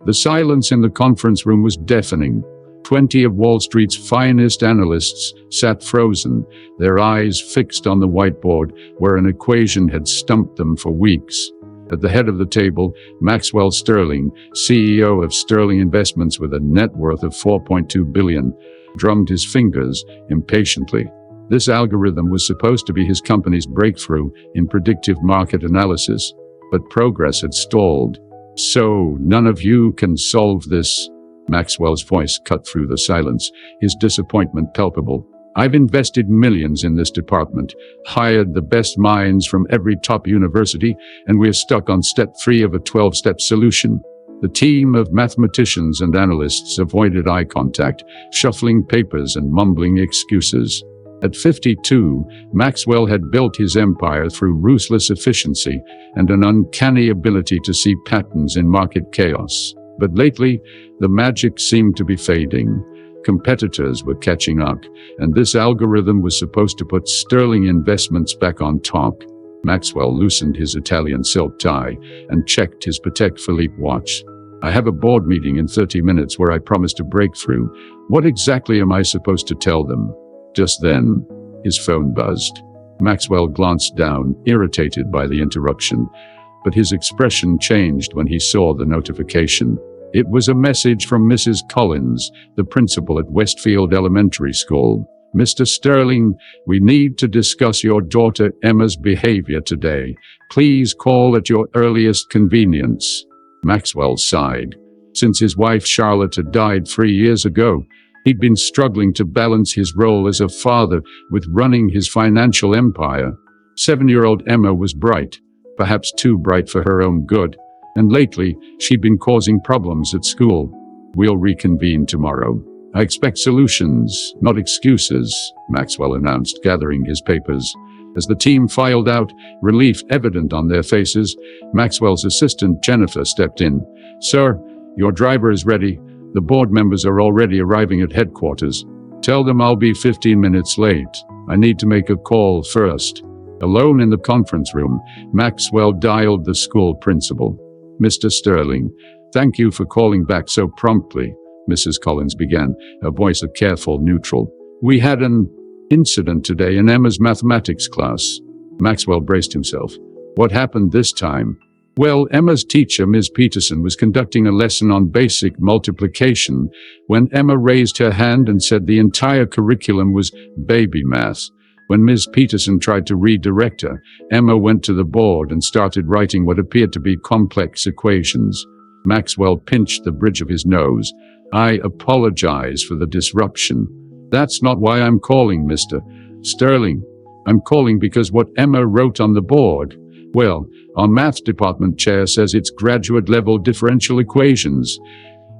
The silence in the conference room was deafening. 20 of Wall Street's finest analysts sat frozen, their eyes fixed on the whiteboard where an equation had stumped them for weeks. At the head of the table, Maxwell Sterling, CEO of Sterling Investments with a net worth of $4.2 billion, drummed his fingers impatiently. This algorithm was supposed to be his company's breakthrough in predictive market analysis, but progress had stalled. "So, none of you can solve this?" Maxwell's voice cut through the silence, his disappointment palpable. "I've invested millions in this department, hired the best minds from every top university, and we're stuck on step 3 of a 12-step solution." The team of mathematicians and analysts avoided eye contact, shuffling papers and mumbling excuses. At 52, Maxwell had built his empire through ruthless efficiency and an uncanny ability to see patterns in market chaos. But lately, the magic seemed to be fading. Competitors were catching up, and this algorithm was supposed to put Sterling Investments back on top. Maxwell loosened his Italian silk tie and checked his Patek Philippe watch. "I have a board meeting in 30 minutes where I promised a breakthrough. What exactly am I supposed to tell them?" Just then, his phone buzzed. Maxwell glanced down, irritated by the interruption, but his expression changed when he saw the notification. It was a message from Mrs. Collins, the principal at Westfield Elementary School. "Mr. Sterling, we need to discuss your daughter Emma's behavior today. Please call at your earliest convenience." Maxwell sighed. Since his wife Charlotte had died 3 years ago, he'd been struggling to balance his role as a father with running his financial empire. 7-year-old Emma was bright, perhaps too bright for her own good, and lately she'd been causing problems at school. "We'll reconvene tomorrow. I expect solutions, not excuses," Maxwell announced, gathering his papers. As the team filed out, relief evident on their faces, Maxwell's assistant Jennifer stepped in. "Sir, your driver is ready. The board members are already arriving at headquarters. Tell them I'll be 15 minutes late. I need to make a call first." Alone in the conference room, Maxwell dialed the school principal. "Mr. Sterling, thank you for calling back so promptly," Mrs. Collins began, her voice a careful neutral. "We had an incident today in Emma's mathematics class." Maxwell braced himself. "What happened this time?" "Well, Emma's teacher, Ms. Peterson, was conducting a lesson on basic multiplication when Emma raised her hand and said the entire curriculum was baby math. When Ms. Peterson tried to redirect her, Emma went to the board and started writing what appeared to be complex equations." Maxwell pinched the bridge of his nose. "I apologize for the disruption. That's not why I'm calling, Mr. Sterling. I'm calling because what Emma wrote on the board, well, our math department chair says it's graduate-level differential equations.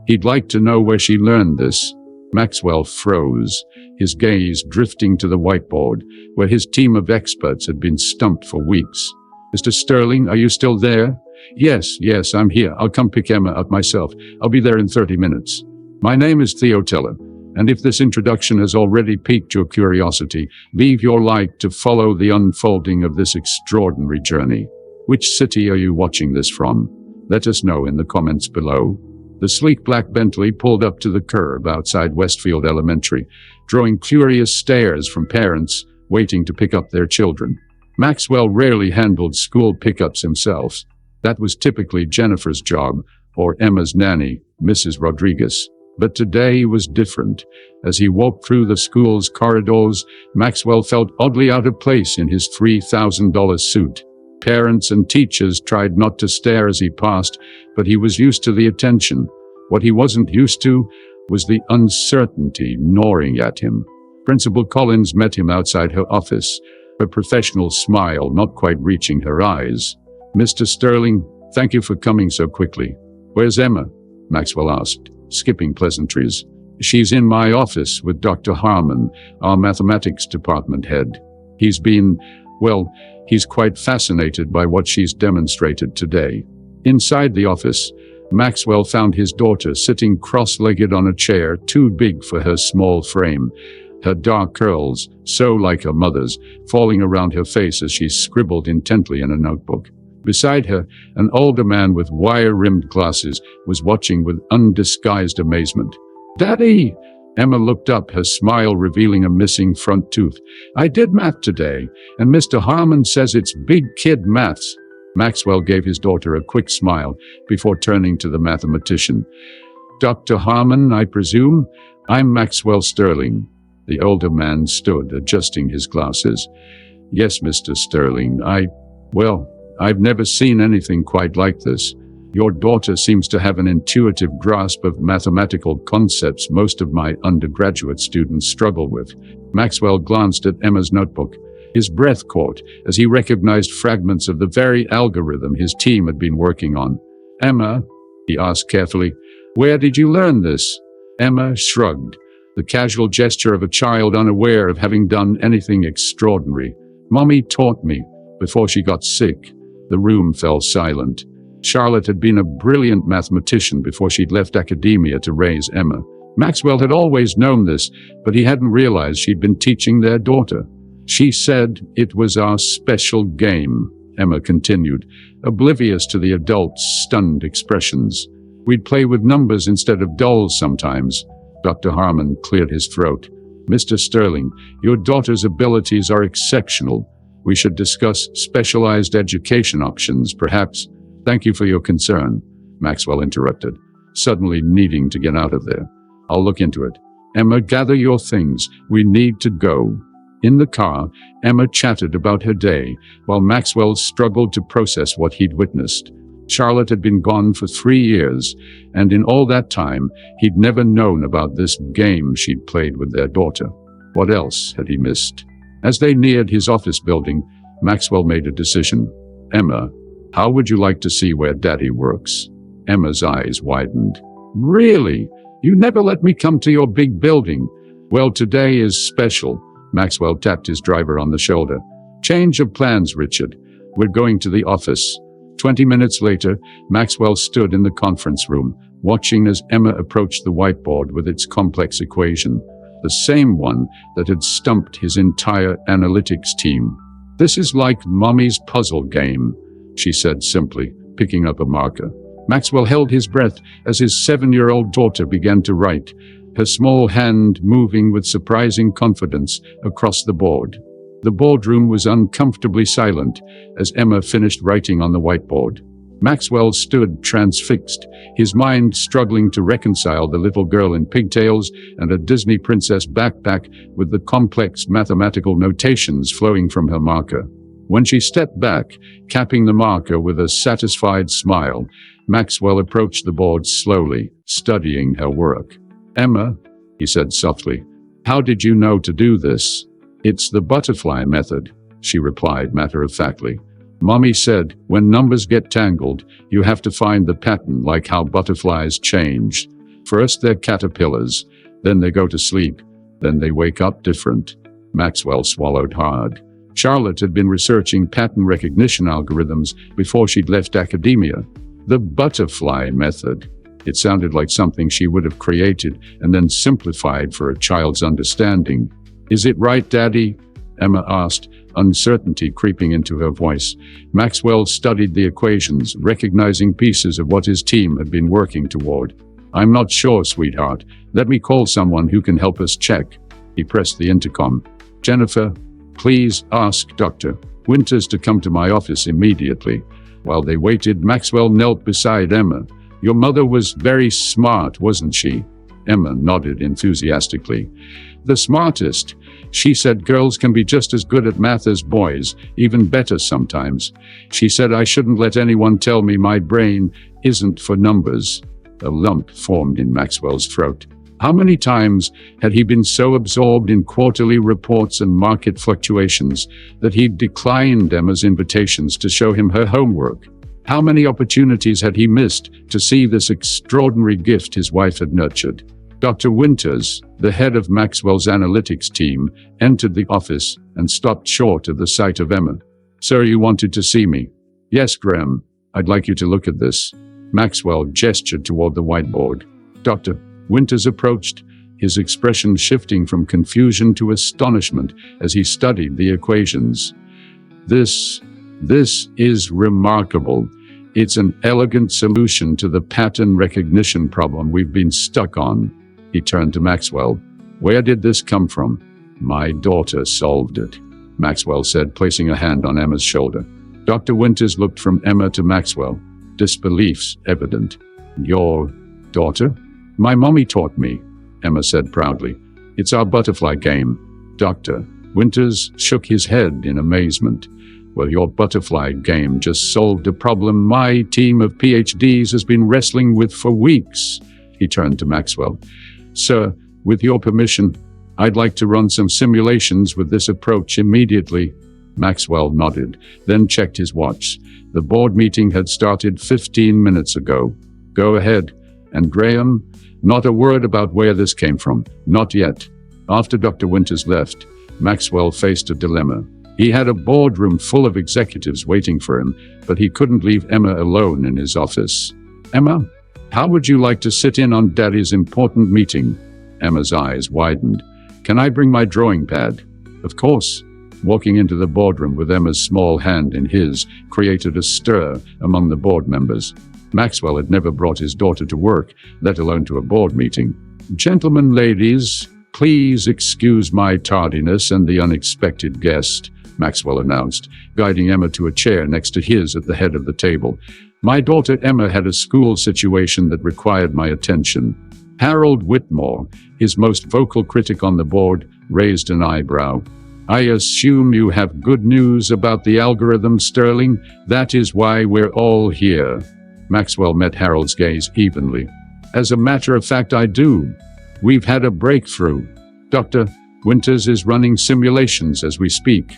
He'd like to know where she learned this." Maxwell froze, his gaze drifting to the whiteboard, where his team of experts had been stumped for weeks. "Mr. Sterling, are you still there?" Yes, I'm here. I'll come pick Emma up myself. I'll be there in 30 minutes. My name is Theo Teller, and if this introduction has already piqued your curiosity, leave your like to follow the unfolding of this extraordinary journey. Which city are you watching this from? Let us know in the comments below. The sleek black Bentley pulled up to the curb outside Westfield Elementary, drawing curious stares from parents waiting to pick up their children. Maxwell rarely handled school pickups himself. That was typically Jennifer's job, or Emma's nanny, Mrs. Rodriguez. But today was different. As he walked through the school's corridors, Maxwell felt oddly out of place in his $3,000 suit. Parents and teachers tried not to stare as he passed, but he was used to the attention. What he wasn't used to was the uncertainty gnawing at him. Principal Collins met him outside her office, her professional smile not quite reaching her eyes. "Mr. Sterling, thank you for coming so quickly." "Where's Emma?" Maxwell asked, skipping pleasantries. "She's in my office with Dr. Harmon, our mathematics department head. He's quite fascinated by what she's demonstrated today." Inside the office, Maxwell found his daughter sitting cross-legged on a chair too big for her small frame, her dark curls, so like her mother's, falling around her face as she scribbled intently in a notebook. Beside her, an older man with wire-rimmed glasses was watching with undisguised amazement. "Daddy!" Emma looked up, her smile revealing a missing front tooth. "I did math today, and Mr. Harmon says it's big kid maths." Maxwell gave his daughter a quick smile before turning to the mathematician. "Dr. Harmon, I presume? I'm Maxwell Sterling." The older man stood, adjusting his glasses. "Yes, Mr. Sterling, I've never seen anything quite like this. Your daughter seems to have an intuitive grasp of mathematical concepts most of my undergraduate students struggle with." Maxwell glanced at Emma's notebook. His breath caught as he recognized fragments of the very algorithm his team had been working on. "Emma," he asked carefully, "where did you learn this?" Emma shrugged, the casual gesture of a child unaware of having done anything extraordinary. "Mommy taught me, before she got sick." The room fell silent. Charlotte had been a brilliant mathematician before she'd left academia to raise Emma. Maxwell had always known this, but he hadn't realized she'd been teaching their daughter. "She said it was our special game," Emma continued, oblivious to the adult's stunned expressions. "We'd play with numbers instead of dolls sometimes." Dr. Harmon cleared his throat. "Mr. Sterling, your daughter's abilities are exceptional. We should discuss specialized education options, perhaps." "Thank you for your concern," Maxwell interrupted, suddenly needing to get out of there. "I'll look into it. Emma, gather your things. We need to go." In the car, Emma chatted about her day, while Maxwell struggled to process what he'd witnessed. Charlotte had been gone for 3 years, and in all that time, he'd never known about this game she'd played with their daughter. What else had he missed? As they neared his office building, Maxwell made a decision. "Emma, how would you like to see where Daddy works?" Emma's eyes widened. "Really? You never let me come to your big building." "Well, today is special." Maxwell tapped his driver on the shoulder. "Change of plans, Richard. We're going to the office." 20 minutes later, Maxwell stood in the conference room, watching as Emma approached the whiteboard with its complex equation, the same one that had stumped his entire analytics team. "This is like Mommy's puzzle game," she said simply, picking up a marker. Maxwell held his breath as his 7-year-old daughter began to write, her small hand moving with surprising confidence across the board. The boardroom was uncomfortably silent as Emma finished writing on the whiteboard. Maxwell stood transfixed, his mind struggling to reconcile the little girl in pigtails and a Disney princess backpack with the complex mathematical notations flowing from her marker. When she stepped back, capping the marker with a satisfied smile, Maxwell approached the board slowly, studying her work. "Emma," he said softly, "how did you know to do this?" "It's the butterfly method," she replied matter-of-factly. "Mommy said, when numbers get tangled, you have to find the pattern, like how butterflies change. First they're caterpillars, then they go to sleep, then they wake up different." Maxwell swallowed hard. Charlotte had been researching pattern recognition algorithms before she'd left academia. The butterfly method. It sounded like something she would have created and then simplified for a child's understanding. "Is it right, Daddy?" Emma asked, uncertainty creeping into her voice. Maxwell studied the equations, recognizing pieces of what his team had been working toward. "I'm not sure, sweetheart. Let me call someone who can help us check." He pressed the intercom. "Jennifer, please ask Dr. Winters to come to my office immediately." While they waited, Maxwell knelt beside Emma. "Your mother was very smart, wasn't she?" Emma nodded enthusiastically. "The smartest. She said girls can be just as good at math as boys, even better sometimes. She said I shouldn't let anyone tell me my brain isn't for numbers." A lump formed in Maxwell's throat. How many times had he been so absorbed in quarterly reports and market fluctuations that he'd declined Emma's invitations to show him her homework? How many opportunities had he missed to see this extraordinary gift his wife had nurtured? Dr. Winters, the head of Maxwell's analytics team, entered the office and stopped short of the sight of Emma. "Sir, you wanted to see me?" "Yes, Graham. I'd like you to look at this." Maxwell gestured toward the whiteboard. Dr. Winters approached, his expression shifting from confusion to astonishment as he studied the equations. "This This is remarkable. It's an elegant solution to the pattern recognition problem we've been stuck on. He turned to Maxwell. Where did this come from? My daughter solved it, Maxwell said, placing a hand on Emma's shoulder. Dr. Winters looked from Emma to Maxwell, disbelief evident. Your daughter? My mommy taught me, Emma said proudly. It's our butterfly game. Dr. Winters shook his head in amazement. Well, your butterfly game just solved a problem my team of PhDs has been wrestling with for weeks. He turned to Maxwell. Sir, with your permission, I'd like to run some simulations with this approach immediately. Maxwell nodded, then checked his watch. The board meeting had started 15 minutes ago. Go ahead. And Graham, not a word about where this came from. Not yet. After Dr. Winters left, Maxwell faced a dilemma. He had a boardroom full of executives waiting for him, but he couldn't leave Emma alone in his office. Emma, how would you like to sit in on Daddy's important meeting? Emma's eyes widened. Can I bring my drawing pad? Of course. Walking into the boardroom with Emma's small hand in his created a stir among the board members. Maxwell had never brought his daughter to work, let alone to a board meeting. Gentlemen, ladies, please excuse my tardiness and the unexpected guest, Maxwell announced, guiding Emma to a chair next to his at the head of the table. My daughter Emma had a school situation that required my attention. Harold Whitmore, his most vocal critic on the board, raised an eyebrow. I assume you have good news about the algorithm, Sterling. That is why we're all here. Maxwell met Harold's gaze evenly. As a matter of fact, I do. We've had a breakthrough. Dr. Winters is running simulations as we speak.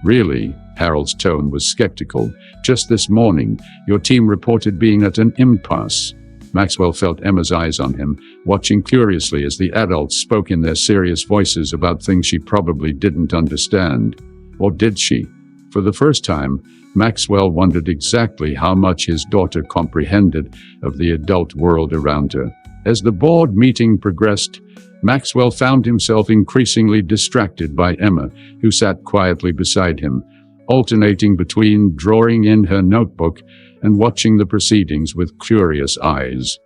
Really? Harold's tone was skeptical. Just this morning, your team reported being at an impasse. Maxwell felt Emma's eyes on him, watching curiously as the adults spoke in their serious voices about things she probably didn't understand. Or did she? For the first time, Maxwell wondered exactly how much his daughter comprehended of the adult world around her. As the board meeting progressed, Maxwell found himself increasingly distracted by Emma, who sat quietly beside him, alternating between drawing in her notebook and watching the proceedings with curious eyes.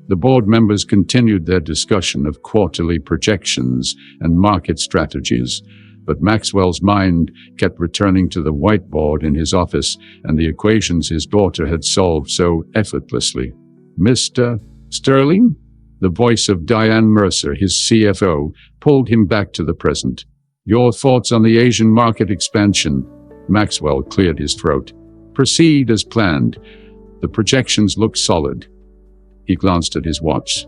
The board members continued their discussion of quarterly projections and market strategies, but Maxwell's mind kept returning to the whiteboard in his office and the equations his daughter had solved so effortlessly. Mr. Sterling? The voice of Diane Mercer, his CFO, pulled him back to the present. Your thoughts on the Asian market expansion? Maxwell cleared his throat. Proceed as planned. The projections look solid. He glanced at his watch.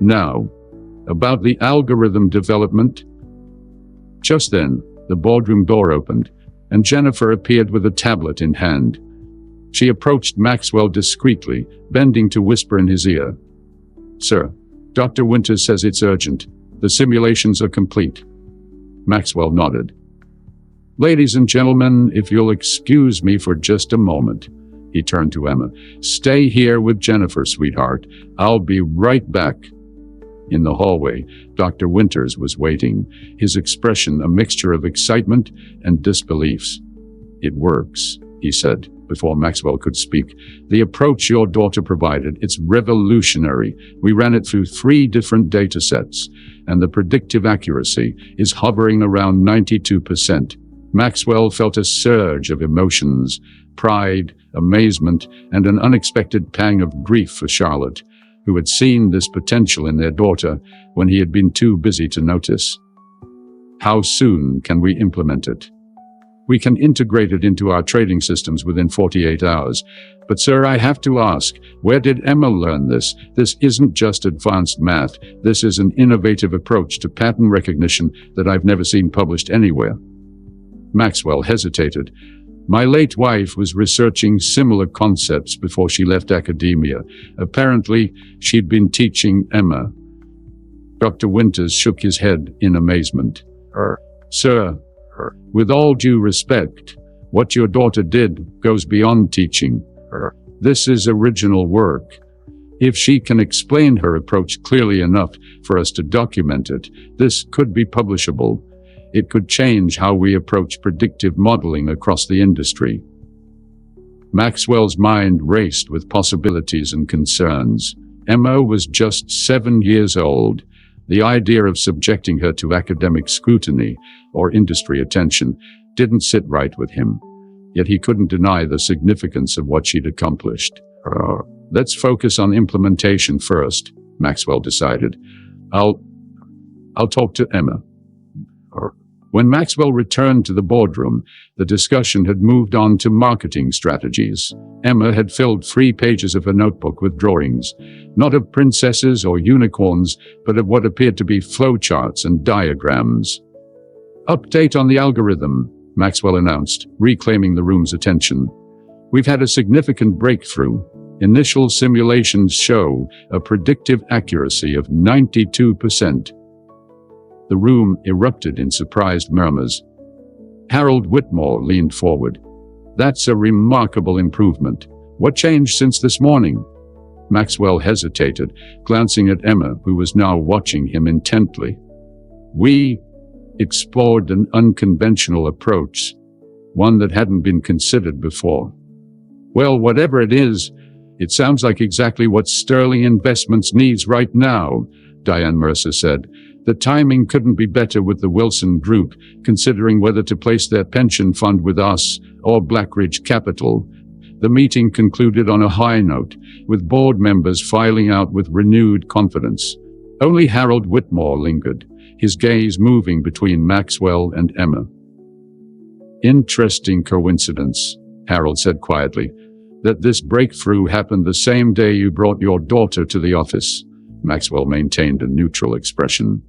Now, about the algorithm development. Just then, the boardroom door opened, and Jennifer appeared with a tablet in hand. She approached Maxwell discreetly, bending to whisper in his ear. Sir, Dr. Winters says it's urgent. The simulations are complete. Maxwell nodded. Ladies and gentlemen, if you'll excuse me for just a moment. He turned to Emma. Stay here with Jennifer, sweetheart. I'll be right back. In the hallway, Dr. Winters was waiting, his expression a mixture of excitement and disbelief. It works, he said, before Maxwell could speak. The approach your daughter provided, it's revolutionary. We ran it through 3 different data sets, and the predictive accuracy is hovering around 92%. Maxwell felt a surge of emotions, pride, amazement, and an unexpected pang of grief for Charlotte, who had seen this potential in their daughter when he had been too busy to notice. How soon can we implement it? We can integrate it into our trading systems within 48 hours. But sir, I have to ask, where did Emma learn this? This isn't just advanced math. This is an innovative approach to pattern recognition that I've never seen published anywhere. Maxwell hesitated. My late wife was researching similar concepts before she left academia. Apparently, she'd been teaching Emma. Dr. Winters shook his head in amazement. Sir, with all due respect, what your daughter did goes beyond teaching. This is original work. If she can explain her approach clearly enough for us to document it, this could be publishable. It could change how we approach predictive modeling across the industry. Maxwell's mind raced with possibilities and concerns. Emma was just 7 years old. The idea of subjecting her to academic scrutiny or industry attention didn't sit right with him. Yet he couldn't deny the significance of what she'd accomplished. Let's focus on implementation first, Maxwell decided. I'll talk to Emma. When Maxwell returned to the boardroom, the discussion had moved on to marketing strategies. Emma had filled 3 pages of her notebook with drawings, not of princesses or unicorns, but of what appeared to be flowcharts and diagrams. Update on the algorithm, Maxwell announced, reclaiming the room's attention. We've had a significant breakthrough. Initial simulations show a predictive accuracy of 92%. The room erupted in surprised murmurs. Harold Whitmore leaned forward. That's a remarkable improvement. What changed since this morning? Maxwell hesitated, glancing at Emma, who was now watching him intently. We explored an unconventional approach, one that hadn't been considered before. Well, whatever it is, it sounds like exactly what Sterling Investments needs right now, Diane Mercer said. The timing couldn't be better with the Wilson Group, considering whether to place their pension fund with us or Blackridge Capital. The meeting concluded on a high note, with board members filing out with renewed confidence. Only Harold Whitmore lingered, his gaze moving between Maxwell and Emma. Interesting coincidence, Harold said quietly, that this breakthrough happened the same day you brought your daughter to the office. Maxwell maintained a neutral expression.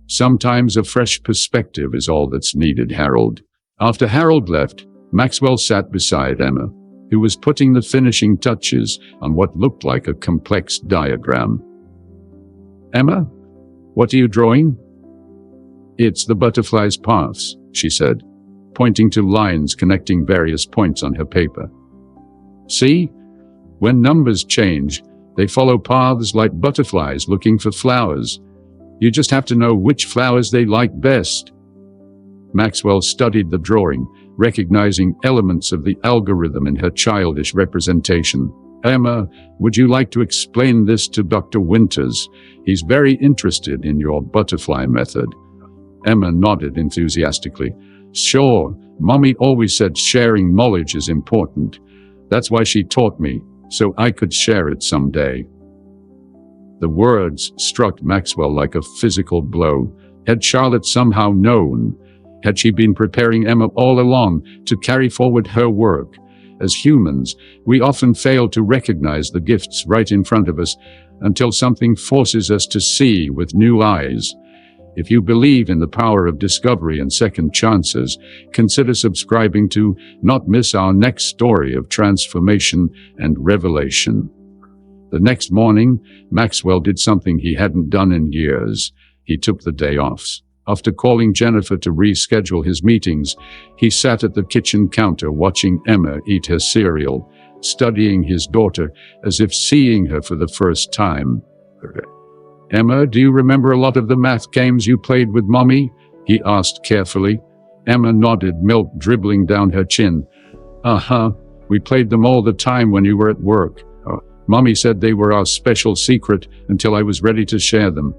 Sometimes a fresh perspective is all that's needed, Harold. After Harold left, Maxwell sat beside Emma, who was putting the finishing touches on what looked like a complex diagram. Emma, what are you drawing? It's the butterfly's paths, she said, pointing to lines connecting various points on her paper. See? When numbers change, they follow paths like butterflies looking for flowers. You just have to know which flowers they like best. Maxwell studied the drawing, recognizing elements of the algorithm in her childish representation. Emma, would you like to explain this to Dr. Winters? He's very interested in your butterfly method. Emma nodded enthusiastically. Sure, Mommy always said sharing knowledge is important. That's why she taught me, so I could share it someday. The words struck Maxwell like a physical blow. Had Charlotte somehow known? Had she been preparing Emma all along to carry forward her work? As humans, we often fail to recognize the gifts right in front of us until something forces us to see with new eyes. If you believe in the power of discovery and second chances, consider subscribing to not miss our next story of transformation and revelation. The next morning, Maxwell did something he hadn't done in years. He took the day off. After calling Jennifer to reschedule his meetings, he sat at the kitchen counter watching Emma eat her cereal, studying his daughter as if seeing her for the first time. Emma, do you remember a lot of the math games you played with Mommy? He asked carefully. Emma nodded, milk dribbling down her chin. Uh-huh. We played them all the time when you were at work. Mommy said they were our special secret until I was ready to share them.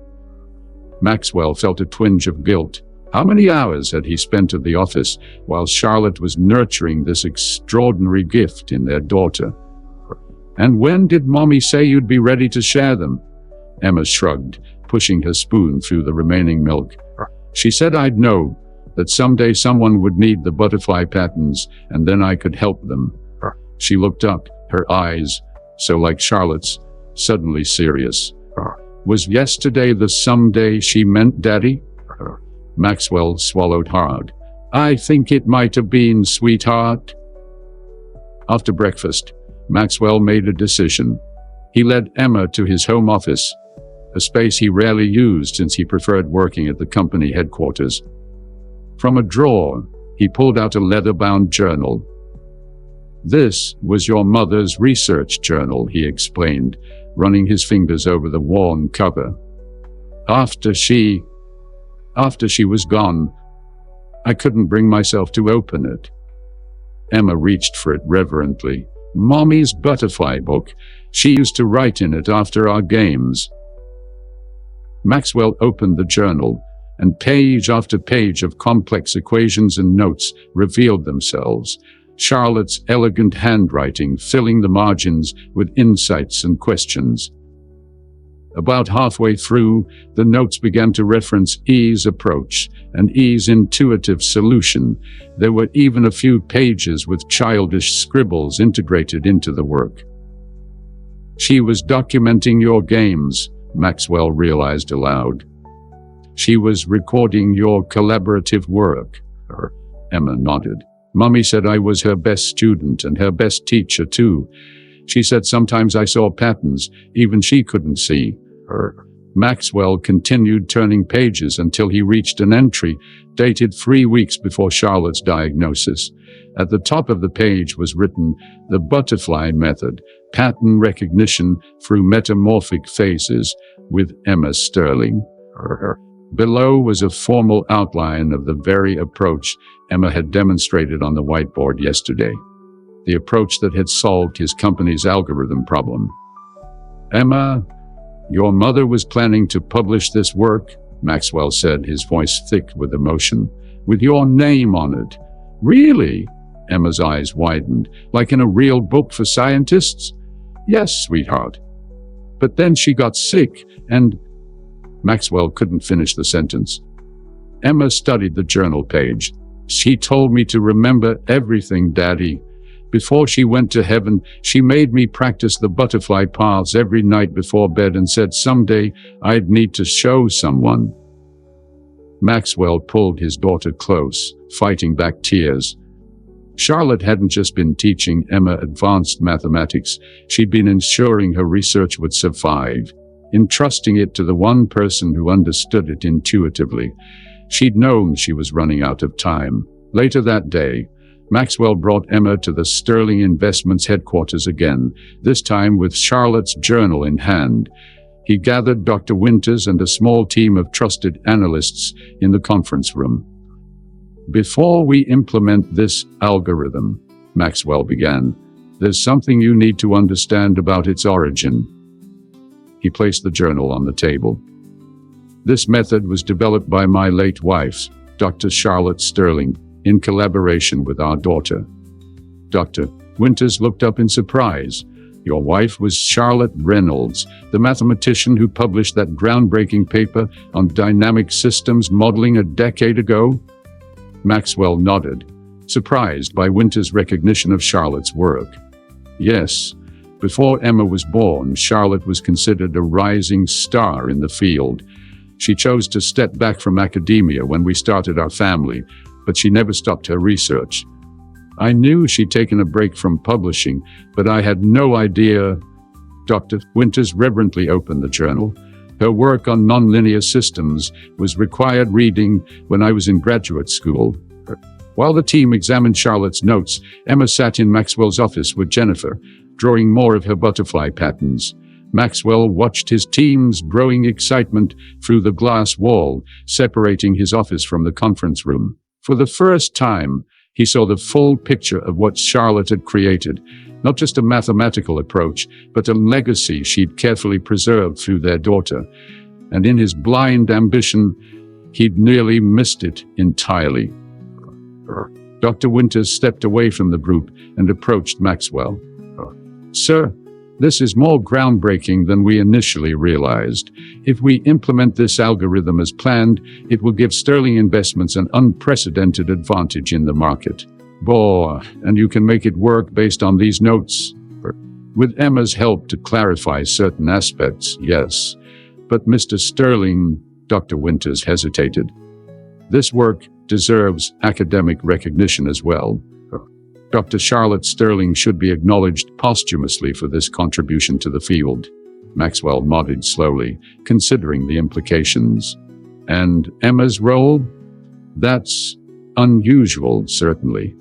Maxwell felt a twinge of guilt. How many hours had he spent at the office while Charlotte was nurturing this extraordinary gift in their daughter? And when did Mommy say you'd be ready to share them? Emma shrugged, pushing her spoon through the remaining milk. She said I'd know, that someday someone would need the butterfly patterns, and then I could help them. She looked up, her eyes, so like Charlotte's, suddenly serious. Was yesterday the someday she meant, Daddy? Maxwell swallowed hard. I think it might have been, sweetheart. After breakfast, Maxwell made a decision. He led Emma to his home office, a space he rarely used since he preferred working at the company headquarters. From a drawer, he pulled out a leather-bound journal. This was your mother's research journal, he explained, running his fingers over the worn cover. After she was gone, I couldn't bring myself to open it. Emma reached for it reverently, Mommy's butterfly book. She used to write in it after our games. Maxwell opened the journal, and page after page of complex equations and notes revealed themselves, Charlotte's elegant handwriting filling the margins with insights and questions. About halfway through, the notes began to reference E's approach and E's intuitive solution. There were even a few pages with childish scribbles integrated into the work. She was documenting your games, Maxwell realized aloud. She was recording your collaborative work. Emma nodded. Mummy said I was her best student and her best teacher too. She said sometimes I saw patterns even she couldn't see. Maxwell continued turning pages until he reached an entry dated 3 weeks before Charlotte's diagnosis. At the top of the page was written, "The butterfly method, pattern recognition through metamorphic phases with Emma Sterling." Below was a formal outline of the very approach Emma had demonstrated on the whiteboard yesterday, the approach that had solved his company's algorithm problem. "Emma, your mother was planning to publish this work," Maxwell said, his voice thick with emotion, "with your name on it." "Really?" Emma's eyes widened. "Like in a real book for scientists?" "Yes, sweetheart. But then she got sick and—" Maxwell couldn't finish the sentence. Emma studied the journal page. "She told me to remember everything, Daddy. Before she went to heaven, she made me practice the butterfly paths every night before bed and said someday I'd need to show someone." Maxwell pulled his daughter close, fighting back tears. Charlotte hadn't just been teaching Emma advanced mathematics, she'd been ensuring her research would survive, entrusting it to the one person who understood it intuitively. She'd known she was running out of time. Later that day, Maxwell brought Emma to the Sterling Investments headquarters again, this time with Charlotte's journal in hand. He gathered Dr. Winters and a small team of trusted analysts in the conference room. "Before we implement this algorithm," Maxwell began, "there's something you need to understand about its origin." He placed the journal on the table. "This method was developed by my late wife, Dr. Charlotte Sterling, in collaboration with our daughter." Dr. Winters looked up in surprise. "Your wife was Charlotte Reynolds, the mathematician who published that groundbreaking paper on dynamic systems modeling a decade ago?" Maxwell nodded, surprised by Winters' recognition of Charlotte's work. "Yes. Before Emma was born, Charlotte was considered a rising star in the field. She chose to step back from academia when we started our family, but she never stopped her research. I knew she'd taken a break from publishing, but I had no idea." Dr. Winters reverently opened the journal. "Her work on nonlinear systems was required reading when I was in graduate school." While the team examined Charlotte's notes, Emma sat in Maxwell's office with Jennifer, drawing more of her butterfly patterns. Maxwell watched his team's growing excitement through the glass wall, separating his office from the conference room. For the first time, he saw the full picture of what Charlotte had created, not just a mathematical approach, but a legacy she'd carefully preserved through their daughter. And in his blind ambition, he'd nearly missed it entirely. Dr. Winters stepped away from the group and approached Maxwell. "Sir, this is more groundbreaking than we initially realized. If we implement this algorithm as planned, it will give Sterling Investments an unprecedented advantage in the market. And you can make it work based on these notes?" "With Emma's help to clarify certain aspects, yes. But Mr. Sterling," Dr. Winters hesitated, "this work deserves academic recognition as well. Dr. Charlotte Sterling should be acknowledged posthumously for this contribution to the field." Maxwell nodded slowly, considering the implications. "And Emma's role? That's unusual, certainly.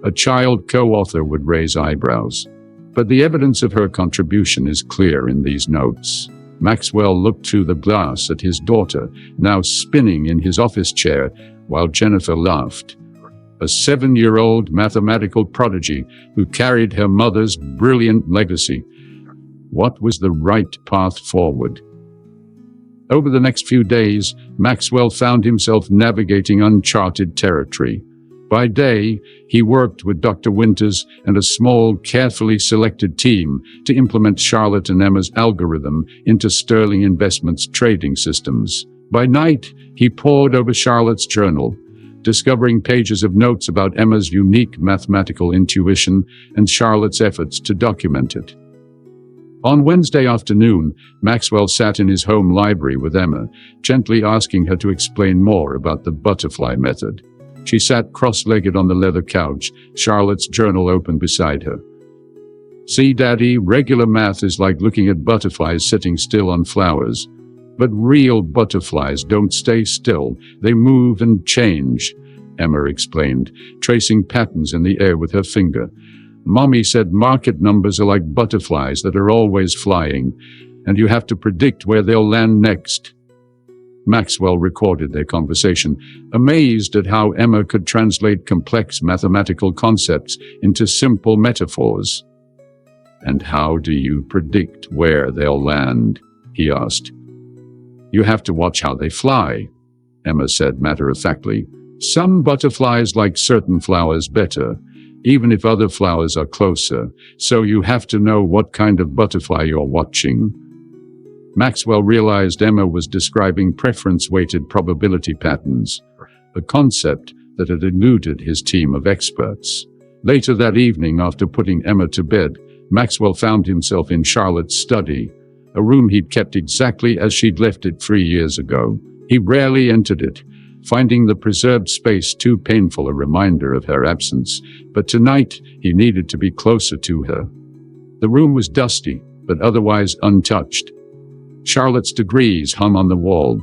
A child co-author would raise eyebrows. But the evidence of her contribution is clear in these notes." Maxwell looked through the glass at his daughter, now spinning in his office chair, while Jennifer laughed. a 7-year-old mathematical prodigy who carried her mother's brilliant legacy. What was the right path forward? Over the next few days, Maxwell found himself navigating uncharted territory. By day, he worked with Dr. Winters and a small, carefully selected team to implement Charlotte and Emma's algorithm into Sterling Investments trading systems. By night, he pored over Charlotte's journal, discovering pages of notes about Emma's unique mathematical intuition and Charlotte's efforts to document it. On Wednesday afternoon, Maxwell sat in his home library with Emma, gently asking her to explain more about the butterfly method. She sat cross-legged on the leather couch, Charlotte's journal open beside her. "See, Daddy, regular math is like looking at butterflies sitting still on flowers. But real butterflies don't stay still, they move and change," Emma explained, tracing patterns in the air with her finger. "Mommy said market numbers are like butterflies that are always flying, and you have to predict where they'll land next." Maxwell recorded their conversation, amazed at how Emma could translate complex mathematical concepts into simple metaphors. "And how do you predict where they'll land?" he asked. "You have to watch how they fly," Emma said matter-of-factly. "Some butterflies like certain flowers better, even if other flowers are closer, so you have to know what kind of butterfly you're watching." Maxwell realized Emma was describing preference-weighted probability patterns, a concept that had eluded his team of experts. Later that evening, after putting Emma to bed, Maxwell found himself in Charlotte's study, a room he'd kept exactly as she'd left it 3 years ago. He rarely entered it, finding the preserved space too painful a reminder of her absence, but tonight he needed to be closer to her. The room was dusty, but otherwise untouched. Charlotte's degrees hung on the wall.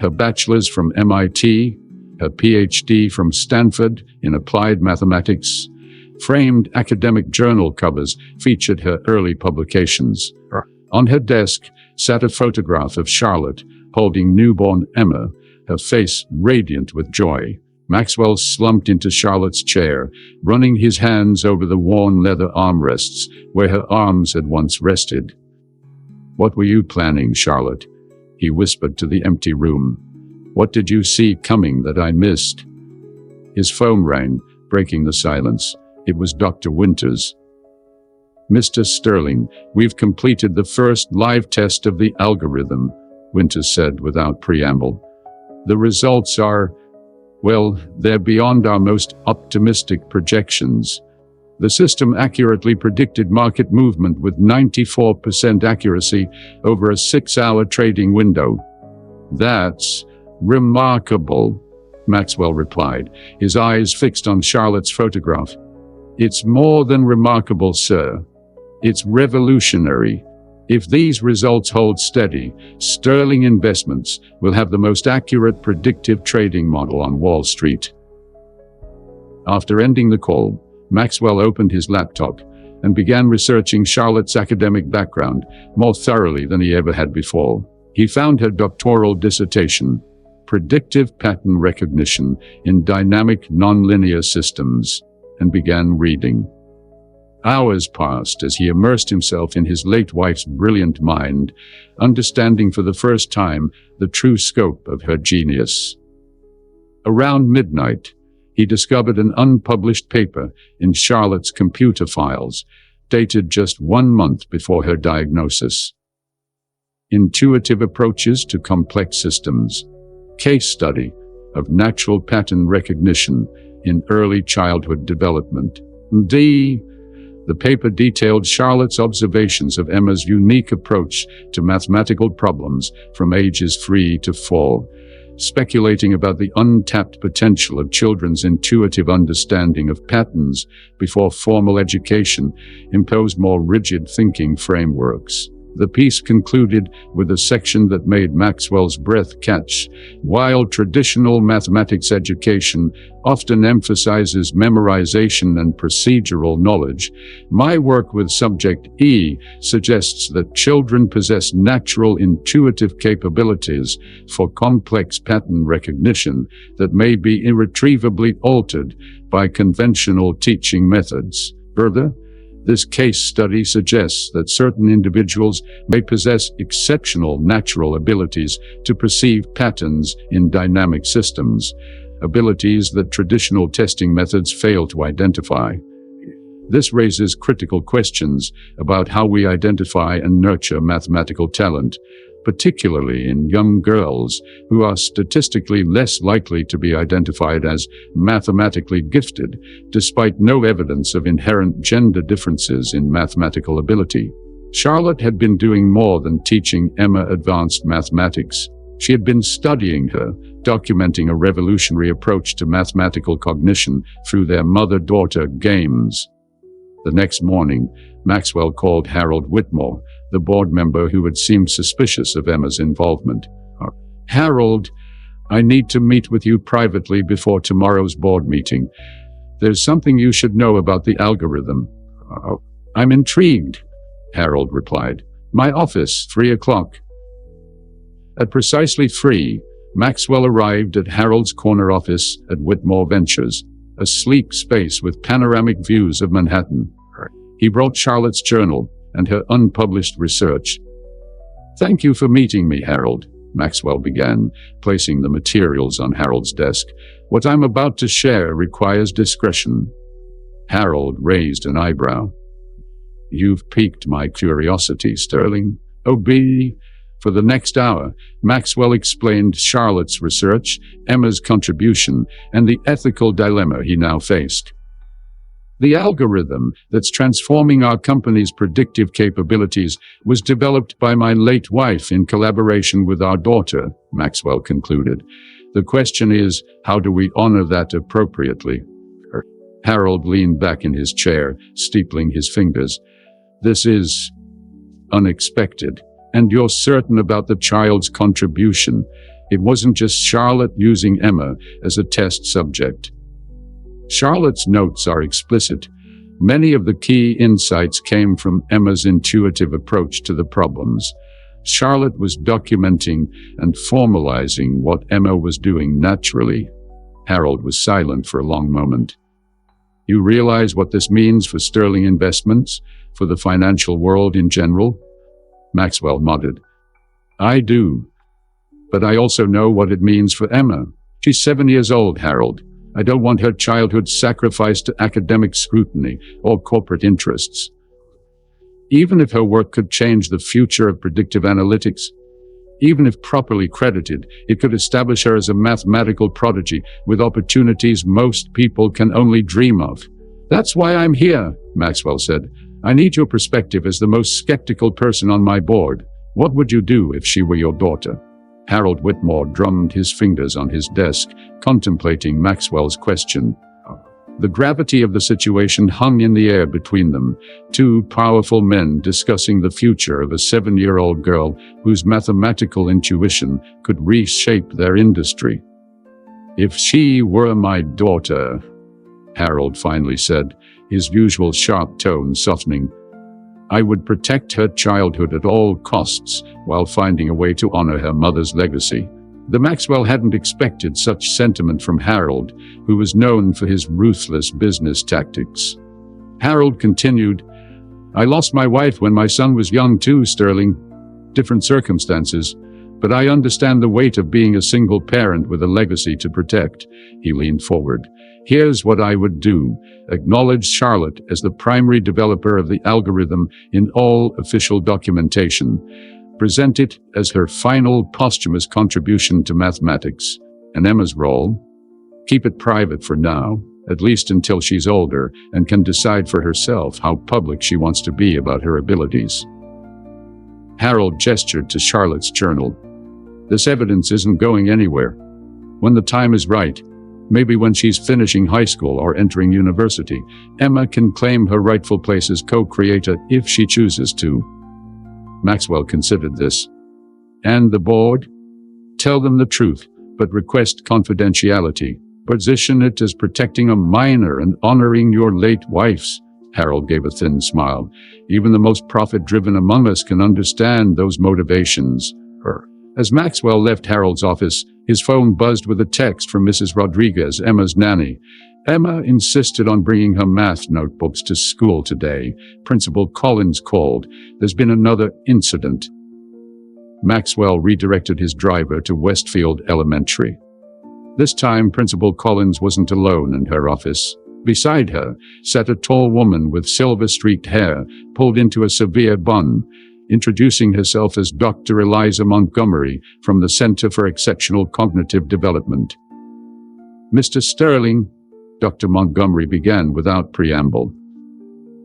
Her bachelor's from MIT, her PhD from Stanford in applied mathematics. Framed academic journal covers featured her early publications. On her desk sat a photograph of Charlotte holding newborn Emma, her face radiant with joy. Maxwell slumped into Charlotte's chair, running his hands over the worn leather armrests where her arms had once rested. "What were you planning, Charlotte?" he whispered to the empty room. "What did you see coming that I missed?" His phone rang, breaking the silence. It was Dr. Winters. "Mr. Sterling, we've completed the first live test of the algorithm," Winters said without preamble. "The results are, well, they're beyond our most optimistic projections. The system accurately predicted market movement with 94% accuracy over a 6-hour trading window." "That's remarkable," Maxwell replied, his eyes fixed on Charlotte's photograph. "It's more than remarkable, sir. It's revolutionary. If these results hold steady, Sterling Investments will have the most accurate predictive trading model on Wall Street." After ending the call, Maxwell opened his laptop and began researching Charlotte's academic background more thoroughly than he ever had before. He found her doctoral dissertation, Predictive Pattern Recognition in Dynamic Nonlinear Systems, and began reading. Hours passed as he immersed himself in his late wife's brilliant mind, understanding for the first time the true scope of her genius. Around midnight, he discovered an unpublished paper in Charlotte's computer files, dated just 1 month before her diagnosis. Intuitive Approaches to Complex Systems, Case Study of Natural Pattern Recognition in Early Childhood Development. The paper detailed Charlotte's observations of Emma's unique approach to mathematical problems from ages 3 to 4, speculating about the untapped potential of children's intuitive understanding of patterns before formal education imposed more rigid thinking frameworks. The piece concluded with a section that made Maxwell's breath catch. While traditional mathematics education often emphasizes memorization and procedural knowledge, my work with Subject E suggests that children possess natural intuitive capabilities for complex pattern recognition that may be irretrievably altered by conventional teaching methods. Further, this case study suggests that certain individuals may possess exceptional natural abilities to perceive patterns in dynamic systems, abilities that traditional testing methods fail to identify. This raises critical questions about how we identify and nurture mathematical talent, particularly in young girls who are statistically less likely to be identified as mathematically gifted, despite no evidence of inherent gender differences in mathematical ability. Charlotte had been doing more than teaching Emma advanced mathematics. She had been studying her, documenting a revolutionary approach to mathematical cognition through their mother-daughter games. The next morning, Maxwell called Harold Whitmore, the board member who had seemed suspicious of Emma's involvement. "Harold, I need to meet with you privately before tomorrow's board meeting. There's something you should know about the algorithm." "I'm intrigued," Harold replied. "My office, 3 o'clock. At precisely 3, Maxwell arrived at Harold's corner office at Whitmore Ventures, a sleek space with panoramic views of Manhattan. He brought Charlotte's journal and her unpublished research. "Thank you for meeting me, Harold," Maxwell began, placing the materials on Harold's desk. "What I'm about to share requires discretion." Harold raised an eyebrow. "You've piqued my curiosity, Sterling. Obey." For the next hour, Maxwell explained Charlotte's research, Emma's contribution, and the ethical dilemma he now faced. "The algorithm that's transforming our company's predictive capabilities was developed by my late wife in collaboration with our daughter," Maxwell concluded. "The question is, how do we honor that appropriately?" Harold leaned back in his chair, steepling his fingers. "This is unexpected. And you're certain about the child's contribution. It wasn't just Charlotte using Emma as a test subject." Charlotte's notes are explicit. Many of the key insights came from Emma's intuitive approach to the problems. Charlotte was documenting and formalizing what Emma was doing naturally. Harold was silent for a long moment. "You realize what this means for Sterling Investments, for the financial world in general?" Maxwell nodded. "I do. But I also know what it means for Emma. She's 7 years old, Harold. I don't want her childhood sacrificed to academic scrutiny or corporate interests. Even if her work could change the future of predictive analytics, even if properly credited, it could establish her as a mathematical prodigy with opportunities most people can only dream of. That's why I'm here," Maxwell said. "I need your perspective as the most skeptical person on my board. What would you do if she were your daughter?" Harold Whitmore drummed his fingers on his desk, contemplating Maxwell's question. The gravity of the situation hung in the air between them, two powerful men discussing the future of a 7-year-old girl whose mathematical intuition could reshape their industry. "If she were my daughter," Harold finally said, his usual sharp tone softening, "I would protect her childhood at all costs while finding a way to honor her mother's legacy." The Maxwell hadn't expected such sentiment from Harold, who was known for his ruthless business tactics. Harold continued, "I lost my wife when my son was young too, Sterling. Different circumstances, but I understand the weight of being a single parent with a legacy to protect." He leaned forward. "Here's what I would do. Acknowledge Charlotte as the primary developer of the algorithm in all official documentation. Present it as her final posthumous contribution to mathematics. And Emma's role? Keep it private for now, at least until she's older and can decide for herself how public she wants to be about her abilities." Harold gestured to Charlotte's journal. "This evidence isn't going anywhere. When the time is right, maybe when she's finishing high school or entering university, Emma can claim her rightful place as co-creator if she chooses to." Maxwell considered this. And the board? Tell them the truth, but request confidentiality. Position it as protecting a minor and honoring your late wife's. Harold gave a thin smile. Even the most profit-driven among us can understand those motivations. As Maxwell left Harold's office, his phone buzzed with a text from Mrs. Rodriguez, Emma's nanny. Emma insisted on bringing her math notebooks to school today. Principal Collins called. There's been another incident. Maxwell redirected his driver to Westfield Elementary. This time, Principal Collins wasn't alone in her office. Beside her sat a tall woman with silver-streaked hair pulled into a severe bun, introducing herself as Dr. Eliza Montgomery from the Center for Exceptional Cognitive Development. Mr. Sterling, Dr. Montgomery began without preamble.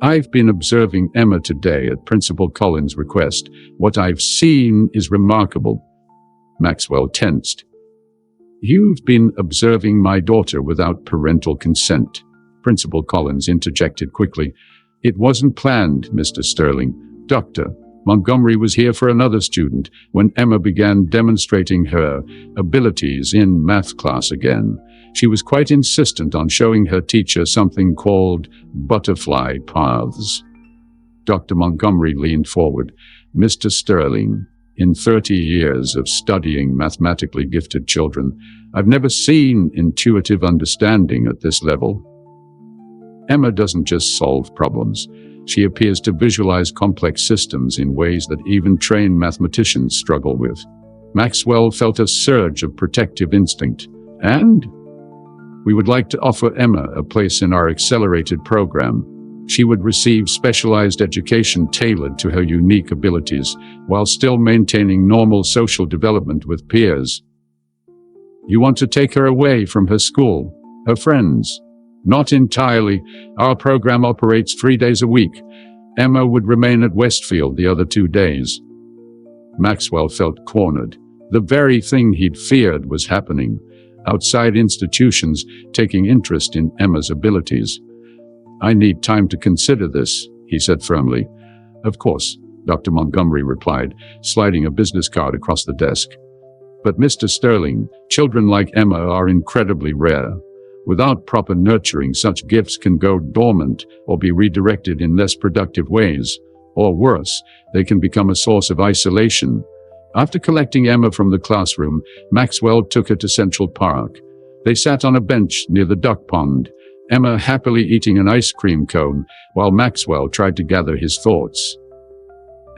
I've been observing Emma today at Principal Collins' request. What I've seen is remarkable. Maxwell tensed. You've been observing my daughter without parental consent. Principal Collins interjected quickly. It wasn't planned, Mr. Sterling. Dr. Montgomery was here for another student when Emma began demonstrating her abilities in math class again. She was quite insistent on showing her teacher something called butterfly paths. Dr. Montgomery leaned forward. Mr. Sterling, in 30 years of studying mathematically gifted children, I've never seen intuitive understanding at this level. Emma doesn't just solve problems. She appears to visualize complex systems in ways that even trained mathematicians struggle with. Maxwell felt a surge of protective instinct. And we would like to offer Emma a place in our accelerated program. She would receive specialized education tailored to her unique abilities, while still maintaining normal social development with peers. You want to take her away from her school, her friends? Not entirely. Our program operates 3 days a week. Emma would remain at Westfield the other 2 days. Maxwell felt cornered. The very thing he'd feared was happening. Outside institutions taking interest in Emma's abilities. I need time to consider this, he said firmly. Of course, Dr. Montgomery replied, sliding a business card across the desk. But Mr. Sterling, children like Emma are incredibly rare. Without proper nurturing, such gifts can go dormant or be redirected in less productive ways. Or worse, they can become a source of isolation. After collecting Emma from the classroom, Maxwell took her to Central Park. They sat on a bench near the duck pond, Emma happily eating an ice cream cone, while Maxwell tried to gather his thoughts.